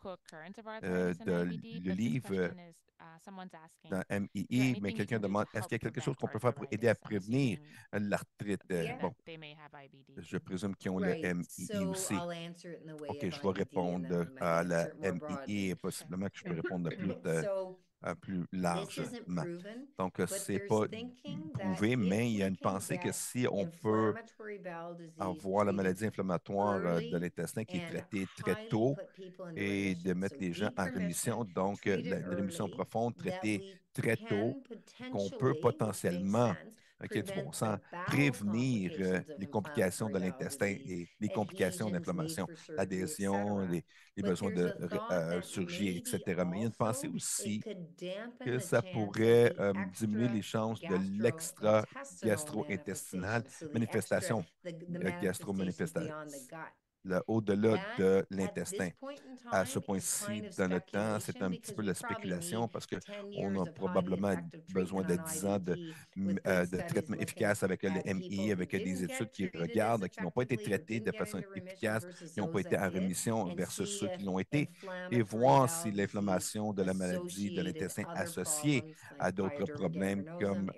le livre dans MII, mais quelqu'un demande, est-ce qu'il y a quelque chose qu'on peut faire pour aider à prévenir l'arthrite? Bon, je présume qu'ils ont le MII aussi. OK, je vais répondre à la MII et possiblement que je peux répondre plus largement. Donc, ce n'est pas prouvé, mais il y a une pensée que si on peut avoir la maladie inflammatoire de l'intestin qui est traitée très tôt et de mettre les gens en rémission, donc la rémission profonde traitée très tôt, qu'on peut potentiellement, OK, du bon sens, prévenir les complications de l'intestin et les complications d'inflammation, l'adhésion, les besoins de surgie, etc. Mais il y a une pensée aussi que ça pourrait diminuer les chances de l'extra-gastro-intestinal, manifestation gastro-manifestation, au-delà de l'intestin. À ce point-ci, dans le temps, c'est un petit peu la spéculation parce qu'on a probablement besoin de 10 ans de traitement efficace avec le MI, avec des études qui regardent, qui n'ont pas été traitées de façon efficace, qui n'ont pas été en rémission versus ceux qui l'ont été, et voir si l'inflammation de la maladie de l'intestin associée à d'autres problèmes comme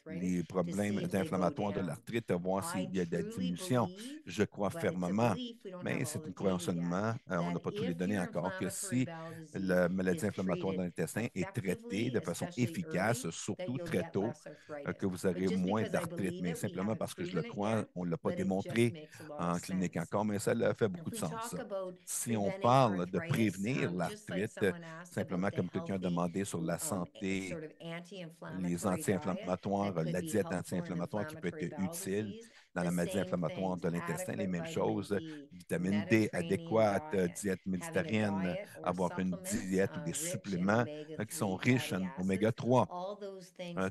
les problèmes d'inflammatoire de l'arthrite, voir s'il y a de la diminution. Je crois fermement, mais c'est une croyance seulement. On n'a pas tous les données encore, que si la maladie inflammatoire de l'intestin est traitée de façon efficace, surtout très tôt, que vous aurez moins d'arthrite. Mais simplement parce que je le crois, on ne l'a pas démontré en clinique encore, mais ça fait beaucoup de sens. Si on parle de prévenir l'arthrite, simplement comme quelqu'un a demandé sur la santé, les anti-inflammatoires, la diète anti-inflammatoire qui peut être utile, dans la maladie inflammatoire de l'intestin, les mêmes choses. Vitamine D adéquate, diète méditerranéenne, avoir une diète ou des suppléments qui sont riches en oméga 3.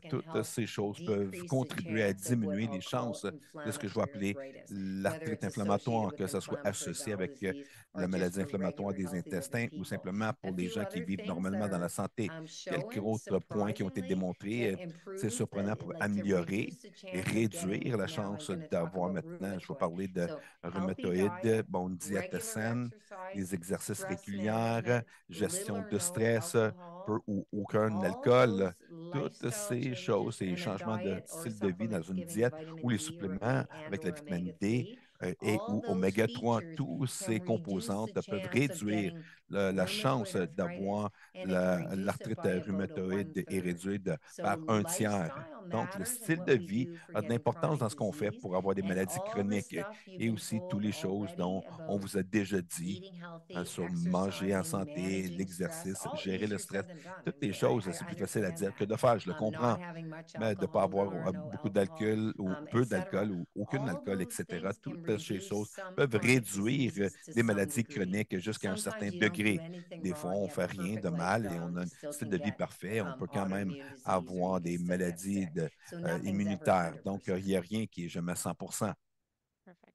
Toutes ces choses peuvent contribuer à diminuer les chances de ce que je vais appeler l'arthrite inflammatoire, que ça soit associé avec la maladie inflammatoire des intestins ou simplement pour les gens qui vivent normalement dans la santé. Quelques autres points qui ont été démontrés, c'est surprenant pour améliorer et réduire la chance d'avoir maintenant, je vais parler de rhumatoïdes, bon, une diète saine, des exercices réguliers, gestion de stress, peu ou aucun alcool, toutes ces choses, ces changements de style de vie dans une diète ou les suppléments avec la vitamine D et ou oméga 3, tous ces composantes peuvent réduire la chance d'avoir l'arthrite rhumatoïde et réduite par un tiers. Donc, le style de vie a de l'importance dans ce qu'on fait pour avoir des maladies chroniques et aussi toutes les choses dont on vous a déjà dit sur manger en santé, l'exercice, gérer le stress, toutes les choses, c'est plus facile à dire que de faire, je le comprends, mais de ne pas avoir beaucoup d'alcool ou peu d'alcool ou aucun alcool, etc. Toutes ces choses peuvent réduire les maladies chroniques jusqu'à un certain degré. Des fois, on ne fait rien de mal et on a un style de vie parfait. On peut quand même avoir des maladies immunitaires. Donc, il n'y a rien qui est jamais à 100%. Perfect.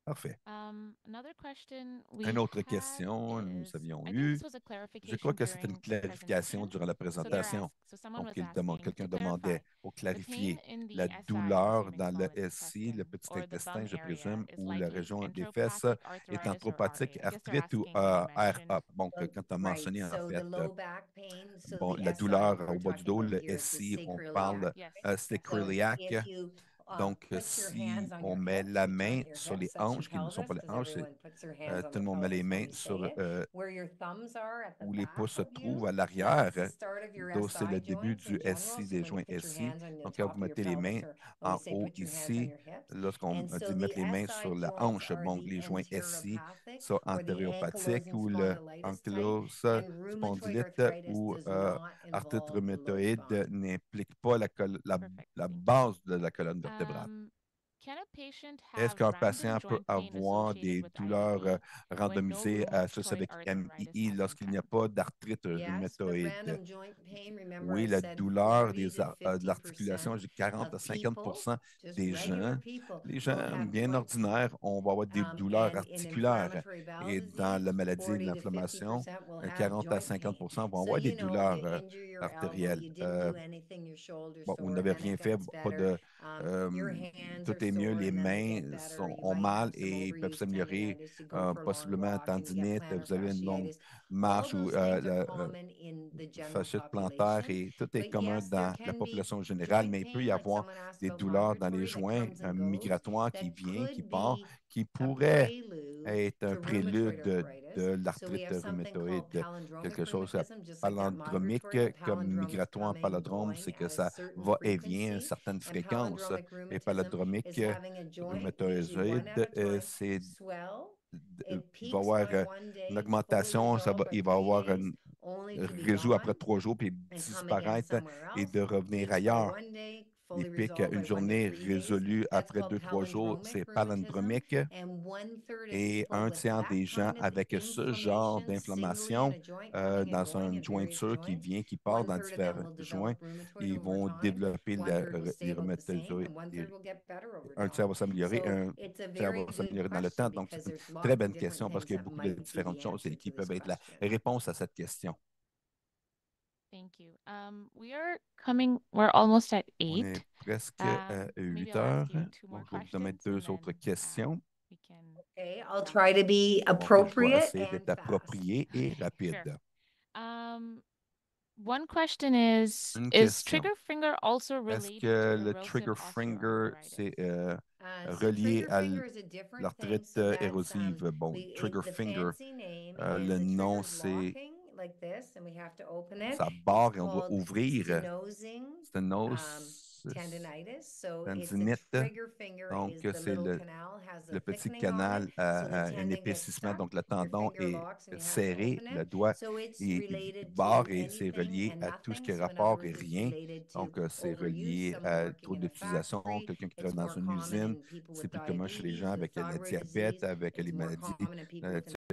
Parfait. Another question we Une autre had question nous is, avions I think eu. this was a Je clarification crois que c'était une during the clarification presentation. durant la présentation. So someone Donc, was asking quelqu'un to clarify, demandait, pour the pain clarifier, in the la SI, the douleur dans le semicolic SI, le intestine, petit or the intestin, bum je area présume, is ou la likely région des fesses, enteropathic est arthritis or anthropathique, RA. I guess they're arthrite ou asking, you mentioned. RA. Donc, quand tu as Right. mentionné, en So the fait, low back pain, so bon, the la SI douleur we're au bas du talking dos, about le here is the SI, on sacroiliac. parle Yes. So sacroiliac. if you Donc, put your hands si on on your met hips, la which main aren't your sur les hips, that's your hanches, qui ne sont pas pelvis, les because hanches, everyone puts their hands on tout the le monde met les pelvis when mains we sur say it. Where your thumbs are at the où les back pouces se of trouvent you, à l'arrière. that's the start of your Donc, c'est le SI début joints du in general. SI, So des when you joints put your SI. hands on the Donc, quand top vous of your mettez les mains pelvis, or when we en say haut put your hands on ici, your hips. lorsqu'on And so dit mettre the les mains SI sur la joints hanche, are donc the les joints SI, enteropathic ça or the antéropathique ankylosing ou le spondylitis type, ankylose and rheumatoid spondylite arthritis ou does not arthrite involve the low rhumatoïde spine. n'implique pas Perfect. la Thank you. base de la colonne vertébrale. Can a patient Est-ce have qu'un random patient peut joint pain avoir associated des with douleurs IBD when no randomisées associées rheumatoid avec arthritis MII lorsqu'il n'y a present? pas d'arthrite Yes, but rhumatoïde? random joint pain, remember Oui, I la said douleur 40 to de 50% l'articulation, j'ai 40 à of 50 people, just des regular gens. people, Les will gens have bien joint pain. ordinaires, on va avoir des douleurs And in articulaires. inflammatory bowel Et dans disease, la maladie de 40 to l'inflammation, 50% will have 40 à joint 50 pain. vont So, avoir des you know, you douleurs injure your elbow, artérielles. you didn't do anything, your shoulder's Bon, vous sore, n'avez then rien it fait, gets pas better. de, Your euh, hands are tout est mieux, sore les and then they get mains better. You ont might mal have some et peuvent overuse s'améliorer, tendinitis, you go for a long possiblement walk and you get tendinite, plantar vous avez une longue fasciitis. All marche ou those things are common in the general fasciite plantaire population. et tout est But commun yes, there dans la can be population générale, joint mais il peut pain, y like avoir someone asked des about douleurs dans les migratory that joints comes and goes, migratoires qui that viennent, qui could partent, be qui a pourraient prelude être un to rheumatoid prélude arthritis. de So we l'arthrite have something called rhumatoïde. palindromic Quelque chose à rheumatism, just like that palindromique migratory. A comme palindrome is migratoire, coming, palindrome, c'est going que at a ça certain va et vient à une frequency. certaine And fréquence. palindromic Et rheumatism is palindromique having a joint, usually one out rhumatoïde, of joint, c'est swell. il It va y peaks avoir on one une day, fully augmentation, resolved by il va y 3 avoir days, un only to be réseau après gone 3 jours, puis and come again disparaître somewhere et else. de revenir Peaks by ailleurs. 1 day, Les fully pics, resolved une by 1 to journée 3 days. résolue That's après called 2, 3 jours, palindromic c'est rheumatism. palindromique. And 1/3 of Et people un with tiers that des gens kind of avec ce genre inflammation singly in d'inflammation a joint, coming and dans going une at various jointure qui joints, vient, qui part dans 1/3 of them différents will joints, develop rheumatoid ils over vont time. développer 1/3 will stay les about the same, rhumatismes. and 1/3 will get better over Un time. tiers va s'améliorer, So un it's a tiers very va good s'améliorer dans le question temps. Donc, because c'est une there's très lots of bonne different question parce things qu'il y a that beaucoup de might be différentes the choses answer et qui to this peuvent être la question. réponse à cette question. Thank you. We're almost at On est 8. presque à Maybe 8 I'll heures. ask you 2 more Donc, je vais vous donner questions and deux autres then questions. we can. Okay, I'll try to be Donc, je vais appropriate essayer and d'être fast. approprié et Okay, sure. rapide. One question is Une is question. trigger finger also Est-ce related que to le erosive trigger finger, c'est osteoarthritis? So relié trigger à finger is a different thing. l'arthrite So that's érosive? Bon, trigger the finger, fancy name le is the nom, trigger's c'est locking like this, and we have to open it. ça barre It's et on doit called ouvrir. stenosing. Sténose. tendinite. Donc, c'est le petit canal à un épaississement. Donc, le tendon est serré, le doigt est barre et c'est relié à tout ce qui est rapport et rien. Donc, c'est relié à trop d'utilisation. Quelqu'un qui travaille dans une usine, c'est plus commun chez les gens avec le diabète, avec les maladies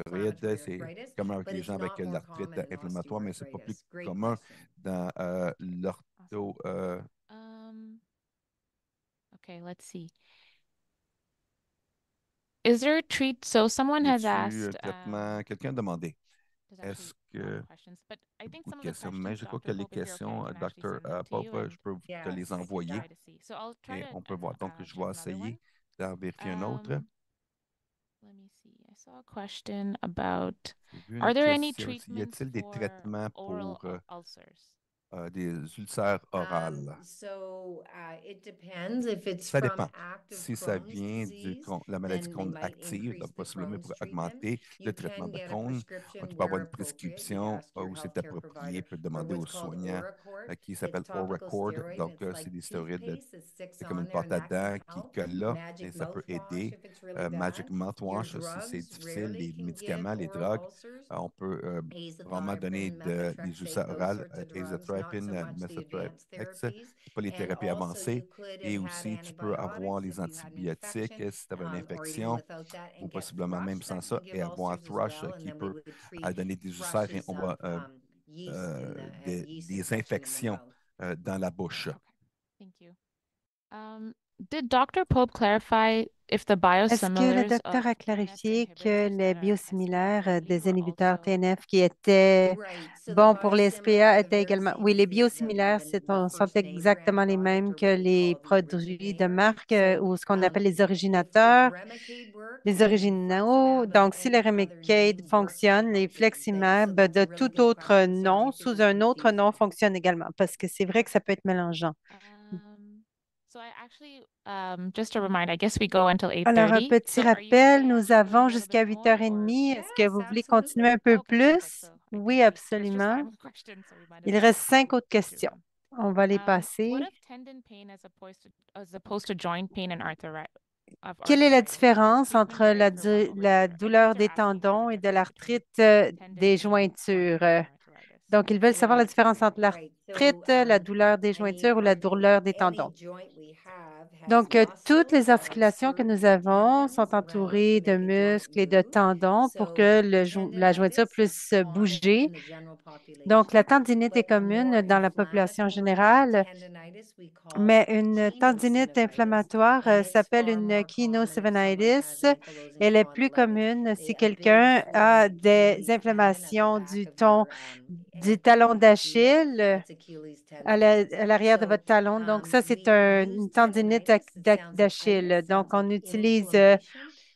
thyroïdes. C'est commun avec les gens avec l'arthrite inflammatoire, mais ce n'est pas plus commun dans l'ortho. Okay, let's see. Is there a treat? So someone Y has a-tu un asked, traitement? Quelqu'un a demandé. there's Est-ce actually a lot que of questions, but I think beaucoup some de of the questions, mais questions, je crois que Dr. les Pope, if you're okay, questions, I can actually Dr. send them to Pope, you and je peux te les Yes. envoyer try to see. So I'll try et to on peut voir. Donc, je check vais another one. essayer d'en vérifier un autre. Let me see. I saw a question about, J'ai vu une are there any question aussi. Y treatments a-t-il des for traitements oral pour ulcers? des ulcères orales? It depends if it's Ça from dépend. active Si ça Crohn's vient disease, la maladie then they Crohn might active, increase donc the possiblement Crohn's pour treatment. augmenter le You traitement can de get a Crohn, prescription tu peux avoir where une appropriate. You prescription ask your où c'est healthcare approprié, provider peut for demander au what's called soignant Oracort. qui It's s'appelle topical Oracord. steroid. Donc, It's c'est like des stéroïdes, toothpaste. It sticks c'est comme on une there pâte and à that can dents qui help. colle là et Magic ça peut mouthwash aider. if it's really Magic bad. Your mouthwash, si c'est drugs difficile, rarely les can give médicaments, les oral drogues, ulcers. on peut vraiment donner Azathioprine, des ulcères methotrexate, those orales, sorts of drugs, not so azathioprine, much the advanced methotrexate, therapies. pas les And thérapies also, you avancées. could Et have had aussi, tu peux avoir antibiotics les if you had an antibiotiques infection, si tu avais une or even infection, without that, ou and get possiblement même thrush sans that can ça, give et avoir un ulcers as thrush well. And qui then we peut would treat donner des ulcères et thrushes on va of yeast in the yeast des infection in the infections mouth. dans la bouche. Okay, thank you. Did Dr. Pope clarify if the Est-ce que le biosimilars docteur a of clarifié TNF que inhibitors les that are biosimilaires SPA-friendly des were inhibiteurs also TNF qui étaient Right. So the bons pour les biosimilars SPA are the étaient very également... same Oui, les as biosimilaires sont first name exactement brand les product, mêmes or que what we les call the produits de originator. marque ou ce qu'on appelle les If the originateurs, Remicade works, les then originaux. infliximab of Donc, si le any other Remicade name works to fonctionne, les help those things. So Fleximab that's a de really tout good autre question. Sorry nom, if it sous was un autre nom, confusing. fonctionne également parce que c'est vrai que ça peut être mélangeant. So I actually, just a reminder, I guess we go until Alors, un 8:30. petit So are you rappel, okay nous actually avons a little jusqu'à bit more or? 8h30. Est-ce que Yes, vous voulez absolutely. continuer un peu Okay, perfect. plus? So I Oui, can, there's just absolument. 5 more questions, so we might as Il well reste 5 autres get through questions. them. On va les What passer. of tendon pain as opposed to joint pain and Quelle est la arthritis? Does différence treatment entre vary for one over the la other? I think douleur they're des asking about tendons the et de difference between l'arthrite tendon des pain and joint jointures? pain and arthritis. Donc, ils veulent savoir la Right. différence entre Right. l'arthrite, la douleur des jointures ou la douleur des Any tendons. joint we have has Donc, toutes les muscles that are articulations que nous served with avons tendons sont around entourées to de make a joint muscles et de move. tendons pour So que la jointure tendinitis is puisse common bouger. in the general Donc, la population, tendinite est but a more commune dans la population inflammatory générale, tendinitis we call mais une tendinite tenosynovitis, inflammatoire and it's s'appelle far une more common if someone kinosuvenitis. has ankylosing Elle est plus spondylitis. commune si A big quelqu'un a swollen des Achilles tendon at the inflammations back of du your talon heel. d'Achille That's Achilles tendonitis. à l'arrière de So votre talon. Donc, ça, c'est we use une tendinite tendinitis. It sounds like d'Achille. itis, Donc, sounds on like utilise inflammation,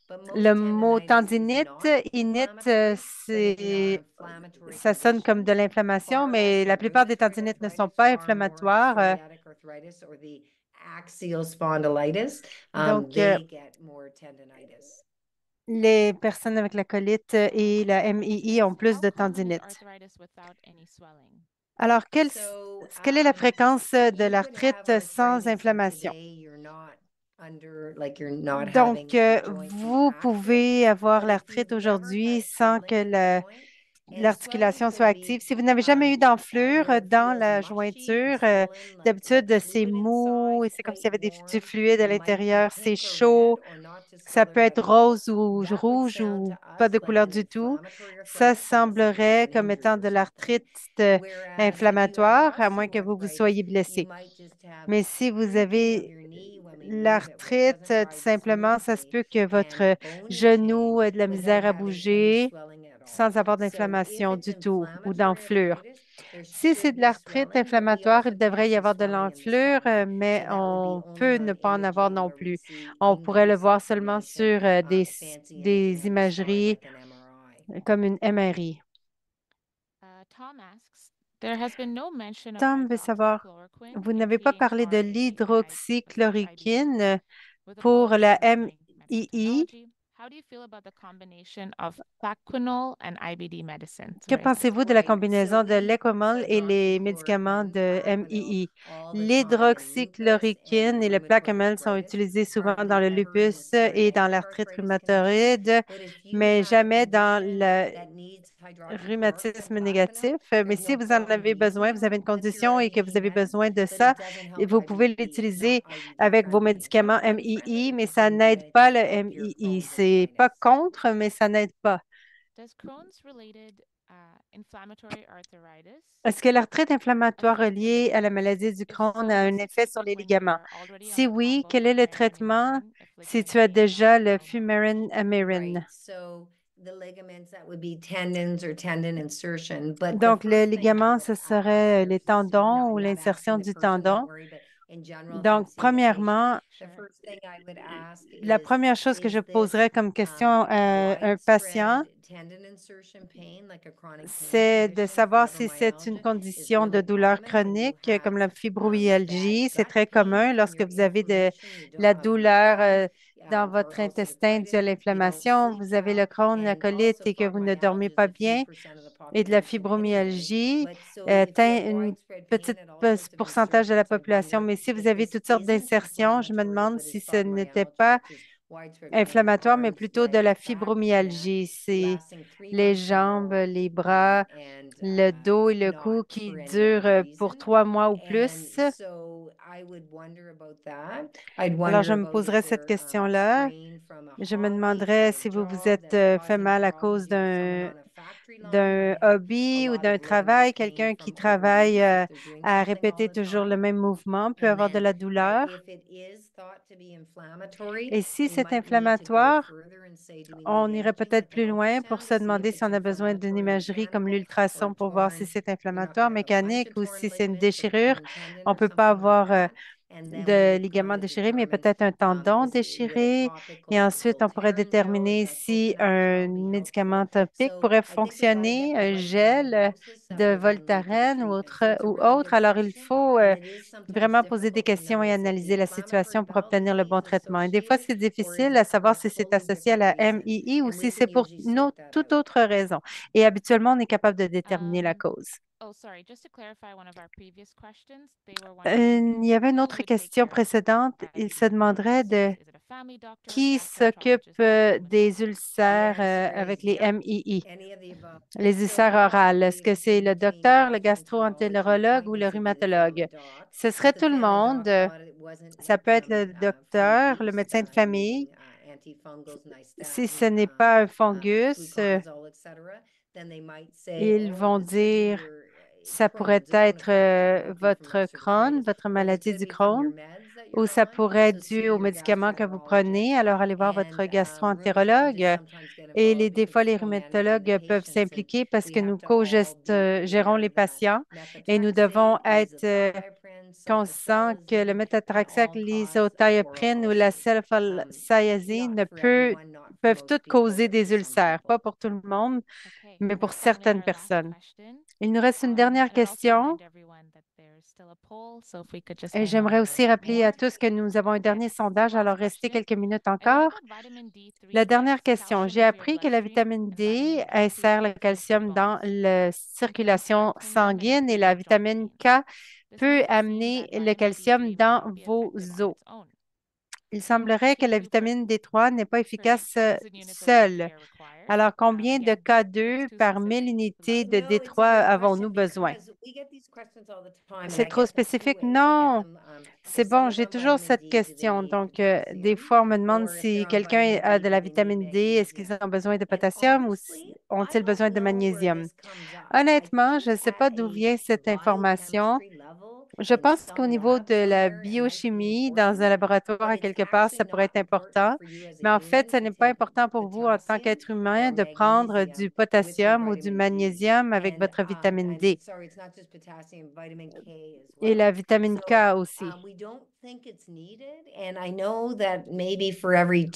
but le most mot tendinitis is tendinite. not Inite, inflammatory, but in non-inflammatory ça sonne comme de conditions, l'inflammation, far less mais in la plupart des rheumatoid tendinites ne sont arthritis, pas far more in inflammatoires. psoriatic arthritis or the axial spondylitis. Donc, They get more tendinitis. les personnes avec la colite et la MII ont plus de tendinite. Alors, quelle est la fréquence de l'arthrite sans inflammation? Donc, vous pouvez avoir l'arthrite aujourd'hui sans que l'articulation soit active. Si vous n'avez jamais eu d'enflure dans la jointure, d'habitude, c'est mou et c'est comme s'il y avait du fluide à l'intérieur. C'est chaud. Ça peut être rose ou rouge ou pas de couleur du tout. Ça semblerait comme étant de l'arthrite inflammatoire, à moins que vous vous soyez blessé. Mais si vous avez l'arthrite, tout simplement, ça se peut que votre genou ait de la misère à bouger sans avoir d'inflammation du tout ou d'enflure. Si c'est de l'arthrite inflammatoire, il devrait y avoir de l'enflure, mais on peut ne pas en avoir non plus. On pourrait le voir seulement sur des imageries comme une MRI. Tom veut savoir, vous n'avez pas parlé de l'hydroxychloroquine pour la MII. How do you feel about the combination of Plaquenil and IBD medicines? Que Right. pensez-vous de la combinaison de l'Equamol et les médicaments de MII? L'hydroxychloroquine et le Plaquemil sont utilisés souvent dans le lupus et dans l'arthrite rhumatoïde, mais jamais dans le rhumatisme négatif. Mais si vous en avez besoin, vous avez une condition et que vous avez besoin de ça, vous pouvez l'utiliser avec vos médicaments MII, mais ça n'aide pas le MII. C'est pas contre, mais ça n'aide pas. Does Crohn's-related inflammatory arthritis Est-ce que l'arthrite inflammatoire reliée à la maladie du Crohn a un effet sur les ligaments? Si oui, quel est le traitement si tu as déjà le fumarine amirin? Donc, le ligament, ce serait les tendons ou l'insertion du tendon. Donc, premièrement, la première chose que je poserais comme question à un patient, c'est de savoir si c'est une condition de douleur chronique comme la fibromyalgie. C'est très commun lorsque vous avez de la douleur dans votre intestin due à l'inflammation, vous avez le Crohn, la colite et que vous ne dormez pas bien et de la fibromyalgie atteint une petite pourcentage de la population. Mais si vous avez toutes sortes d'insertions, je me demande si ce n'était pas inflammatoire, mais plutôt de la fibromyalgie. C'est les jambes, les bras, le dos et le cou qui durent pour 3 mois ou plus. Alors, je me poserai cette question-là. Je me demanderais si vous vous êtes fait mal à cause d'un hobby ou d'un travail. Quelqu'un qui travaille à répéter toujours le même mouvement peut avoir de la douleur. Et si c'est inflammatoire, on irait peut-être plus loin pour se demander si on a besoin d'une imagerie comme l'ultrason pour voir si c'est inflammatoire mécanique ou si c'est une déchirure. On ne peut pas avoir de ligament déchiré, mais peut-être un tendon déchiré. Et ensuite, on pourrait déterminer si un médicament topique pourrait fonctionner, un gel de Voltaren ou autre. Alors, il faut vraiment poser des questions et analyser la situation pour obtenir le bon traitement. Et des fois, c'est difficile à savoir si c'est associé à la MII ou si c'est pour toute autre raison. Et habituellement, on est capable de déterminer la cause. Oh, sorry, just to clarify one of our previous questions, they were Il y avait une who autre would take question care of précédente. Il se demanderait de Is it a family doctor, qui s'occupe gastroenterologist, or des rheumatologist? ulcères avec les MII, les ulcères orales. Est-ce que c'est le docteur, le gastro-entérologue ou le rhumatologue? Ce serait tout le monde. Ça peut être le docteur, le médecin de famille. Si ce n'est pas un fungus, ils vont dire ça pourrait être votre Crohn, votre maladie du Crohn, ou ça pourrait être dû aux médicaments que vous prenez. Alors, allez voir votre gastro-entérologue. Et des fois, les rhumatologues peuvent s'impliquer parce que nous co-gérons les patients et nous devons être conscients que le méthotrexate, l'isothioprine ou la sulfalazine peuvent toutes causer des ulcères, pas pour tout le monde, Okay. mais pour And then certaines our last personnes. question. Il nous reste une dernière And I'd also question. remind everyone that there's still a poll, so if we could just Et hang on j'aimerais for aussi a rappeler à minute. tous que nous avons un dernier sondage, alors restez Question. quelques minutes I read encore. that vitamin D3 La dernière lifts question. calcium J'ai into your appris que la bloodstream vitamine and D vitamin K insère le boosts your calcium dans bones, la circulation sanguine et la vitamine K This peut makes it seem amener that le vitamin calcium D3 would dans not be vos effective on os. its own. Il semblerait que la Can you vitamine D3 n'est pas efficace predict units of seule. D3 are required? Alors, combien de Again, K2 it's too par 1000 specific. unités de D3 avons-nous besoin? C'est trop spécifique? Non. C'est bon, j'ai toujours cette question. Donc, des fois, on me demande si quelqu'un a de la vitamine D, est-ce qu'ils ont besoin de potassium ou ont-ils besoin de magnésium? Honnêtement, je ne sais pas d'où vient cette information. Je pense qu'au niveau de la biochimie, dans un laboratoire à quelque part, ça pourrait être important. Mais en fait, ce n'est pas important pour vous en tant qu'être humain de prendre du potassium ou du magnésium avec votre vitamine D et la vitamine K aussi. think it's needed, and I know that maybe for every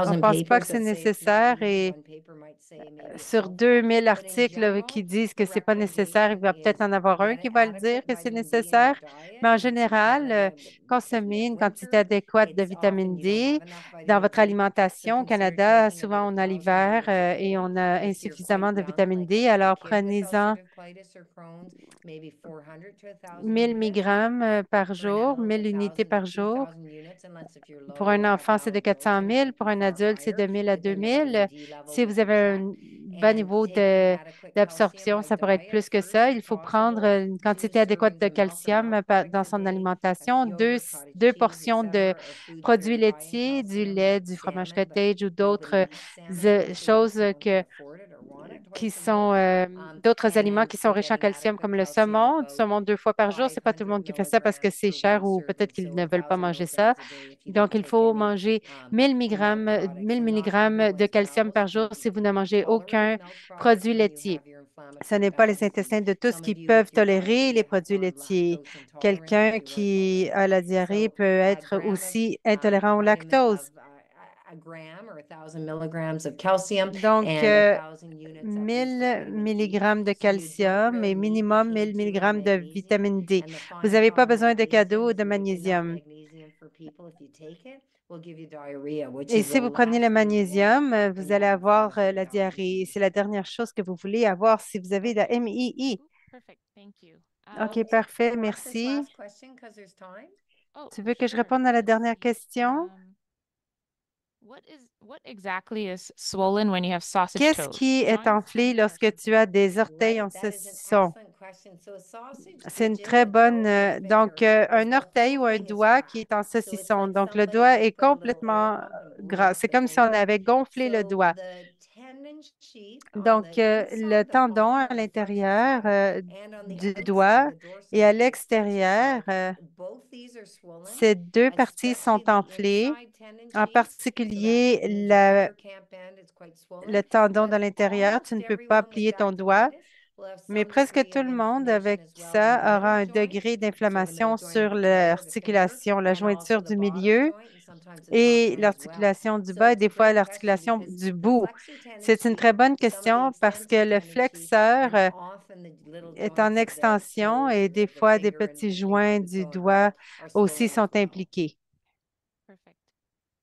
On 2,000 ne pense pas papers que c'est that say it's not nécessaire needed, et one paper might say maybe it's sur helpful. 2000 But in articles qui general, disent que the c'est pas nécessaire, il va recommendation peut-être is en avoir un get qui an va le dire adequate que c'est vitamin D in your nécessaire. Mais en diet, général, because we consommez have une quantité winter, adéquate de it's vitamine often you don't D have enough dans vitamin votre D. So alimentation. Au consider Canada, taking souvent about on a 1,000 l'hiver units a et day. on a If you're insuffisamment quite de young, vitamine like D. a Alors kid with prenez-en ulcerative colitis or Crohn's, maybe 400 to 1,000 1000 units. mg par For an jour, adult, 1000 unités 1,000 to par jour. 2,000 units, unless if you're Pour low un or have enfant, c'est de mild 400 dosing, it 000. might Pour be un far adulte, c'est higher, de 1000 à but then your 2000. vitamin D Si levels vous will be avez un checked. bas And niveau taking adequate calcium d'absorption, by ça pourrait être diet, plus que first, ça. if Il faut prendre possible, une 2 quantité adéquate servings de of milk or calcium milk dans products a son day, alimentation, yogurt, cottage deux cheese, portions de etc., are foods produits very high in laitiers, du calcium, lait, du fromage salmon, but cottage ou nobody d'autres eats salmon unless choses someone can afford it or want it qui twice a day. sont d'autres And aliments then qui sont for riches en getting calcium, adequate comme le calcium, saumon. Du about saumon 2 fois par jour, c'est pas tout le 500 monde qui fait ça parce que milligrams c'est for one cher ou peut-être serving, qu'ils so ne veulent pas 1,000 manger ça. milligrams a day if you don't Donc, il take faut any manger 1000 milk mg, products. 1000 And not mg de everyone's calcium bowels par jour can si vous ne mangez tolerate aucun milk products produit when you laitier. have your Ce inflammatory n'est pas bowel les disease. intestins de tous Some qui of you peuvent with your tolérer les diabetes produits are laitiers. lactose intolerant, Quelqu'un if you were qui tolerant. a la diarrhée So peut être gram aussi intolérant au vitamin lactose. of a gram or 1,000 milligrams of calcium Donc, and 1,000 units at least of 1000 vitamin D. mg de So you don't calcium et really need the minimum 1000 K2 and mg de magnesium. vitamine D. And the Vous final n'avez pas problem, besoin de magnesium, cadeaux ou if de you take enough magnésium. magnesium for people, if you take it, will give you diarrhea, which Et is the si vous prenez le last thing you want magnésium, when vous you allez have avoir inflammatory la bowel diarrhée. disease. C'est la dernière chose que vous voulez avoir si vous avez la MII. Perfect. Thank you. OK, parfait, Do you want this merci. last question because there's time? Oh, Tu veux que je sure. réponde à la Let's dernière see. question? What exactly is swollen when you have sausage Qu'est-ce toes? qui est Joints? enflé lorsque tu as des orteils en Right, that is an saucisson? excellent question. So a sausage C'est une digit très in the toe bonne, of your donc finger is un the orteil whole ou un thing is doigt fat. qui est en So it's saucisson. like Donc le somebody doigt just est put a little air complètement pump and gras. rubbed C'est the comme si on finger. avait gonflé le So doigt. the tendon sheath on Donc the le inside, the tendon bone à on the flexion l'intérieur side, and on the du outside, doigt the et à dorsum, the extension l'extérieur, side, both these are swollen, ces deux parties especially sont the enflées, inside tendon en sheath. So that particulier means your finger can't bend, it's quite le swollen. tendon de But l'intérieur. Tu almost ne peux pas everyone with plier ton doigt. dactylitis will have Mais some presque degree tout of le monde inflammation avec as well in ça the aura middle un joint. degré So the middle d'inflammation joint of sur the toe or the finger, l'articulation, la and also jointure the du bottom milieu joint, and sometimes the top et joint as well. l'articulation du So bas et it's a des fois great question l'articulation because du the bout. flexor tendon C'est une très sheath, bonne somebody question parce extends que some le tendon sheath flexeur and often the little est en joints of the extension toes et or des the fois des finger and petits the finger joints to the du toe and all doigt are aussi swollen as sont well. impliqués. Perfect.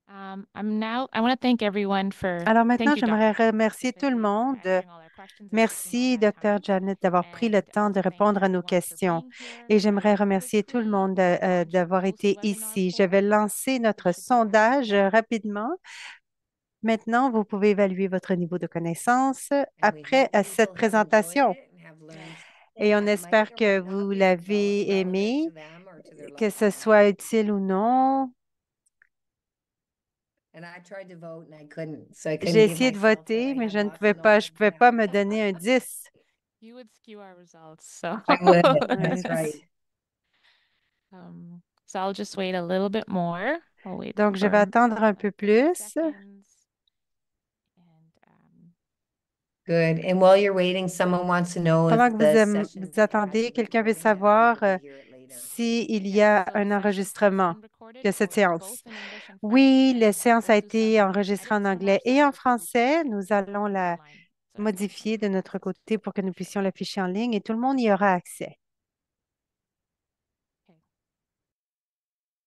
I want to thank everyone for, Alors thank maintenant, you, j'aimerais Dr. remercier tout le specifically for monde. answering all our questions and taking all Merci, that Dr. time. Janet, d'avoir pris le And temps de also thanks répondre à nos everyone for questions. being here. Et j'aimerais remercier tout le Quickly, monde launch the d'avoir été post-webinar ici. Je vais poll. lancer notre We should be back sondage now. rapidement. Maintenant, vous pouvez évaluer votre niveau de connaissance And we après hope cette people have enjoyed présentation. it and have learned Et on that espère might or que might not vous be l'avez relevant aimé, to them or to their que loved ce ones. soit utile ou non. And I tried to vote and I couldn't, so I couldn't J'ai give essayé de myself that voter, I mais had je ne lots pouvais of pas, knowledge je pouvais now. pas me donner un 10. You would skew our results, so I would, Ouais. that's right. So I'll just wait a little bit more. I'll wait Donc, je for vais attendre un peu 30 plus. seconds. And Good. And while you're waiting, someone wants to know if Pendant que the vous session attendez, has a quelqu'un veut recording and if savoir people can hear it later. s'il y yes, a so the un session has enregistrement been recorded de cette both séance. in English and French, Oui, la and séance a we'll do été some enregistrée en edits from our anglais et side en to post français. Nous allons la online. So modifier de notre côté pour que nous puissions l'afficher en ligne et tout le monde y aura accès. okay.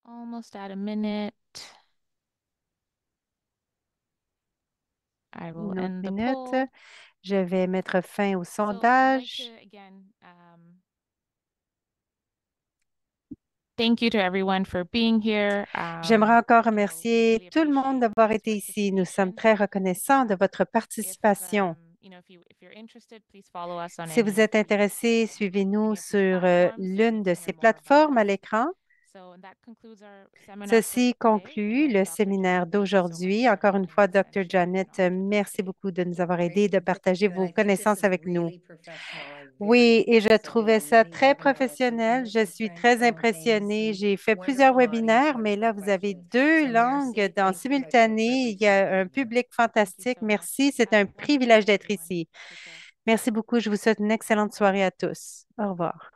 Almost at a minute. I will Une autre end the minute. poll. Je vais mettre fin au So I'd like sondage. to again thank you to everyone for being here. J'aimerais encore We remercier really tout le monde appreciate d'avoir everyone's été ici. Nous sommes participation. très reconnaissants de votre participation. If you're interested, please follow us on Si vous êtes intéressé, suivez-nous any of these sur platforms so l'une you de can ces hear more about plateformes à us. l'écran. So that concludes our seminar for Ceci today. conclut Again, le Dr. séminaire Janet, thank you so much d'aujourd'hui. for Encore une helping fois, us and Dr. sharing your Janet, knowledge with us merci today. beaucoup de nous avoir aidés et Great. de partager And vos I think this connaissances is avec nous. really professional. I'm very Oui, et je impressed. I've trouvais given ça many très webinars in professionnel. English Je and suis French, très simultaneous, impressionnée. and J'ai fait plusieurs wonderful audience, webinaires, mais là, wonderful vous avez questions. deux So langues merci. en Thank you much. We're simultané. Il privileged y to be a un here. public Thank you fantastique. so much. Merci. C'est Have a un wonderful privilège day, d'être everyone. ici. Take care. Merci beaucoup. Je vous souhaite une excellente soirée à tous. Au revoir.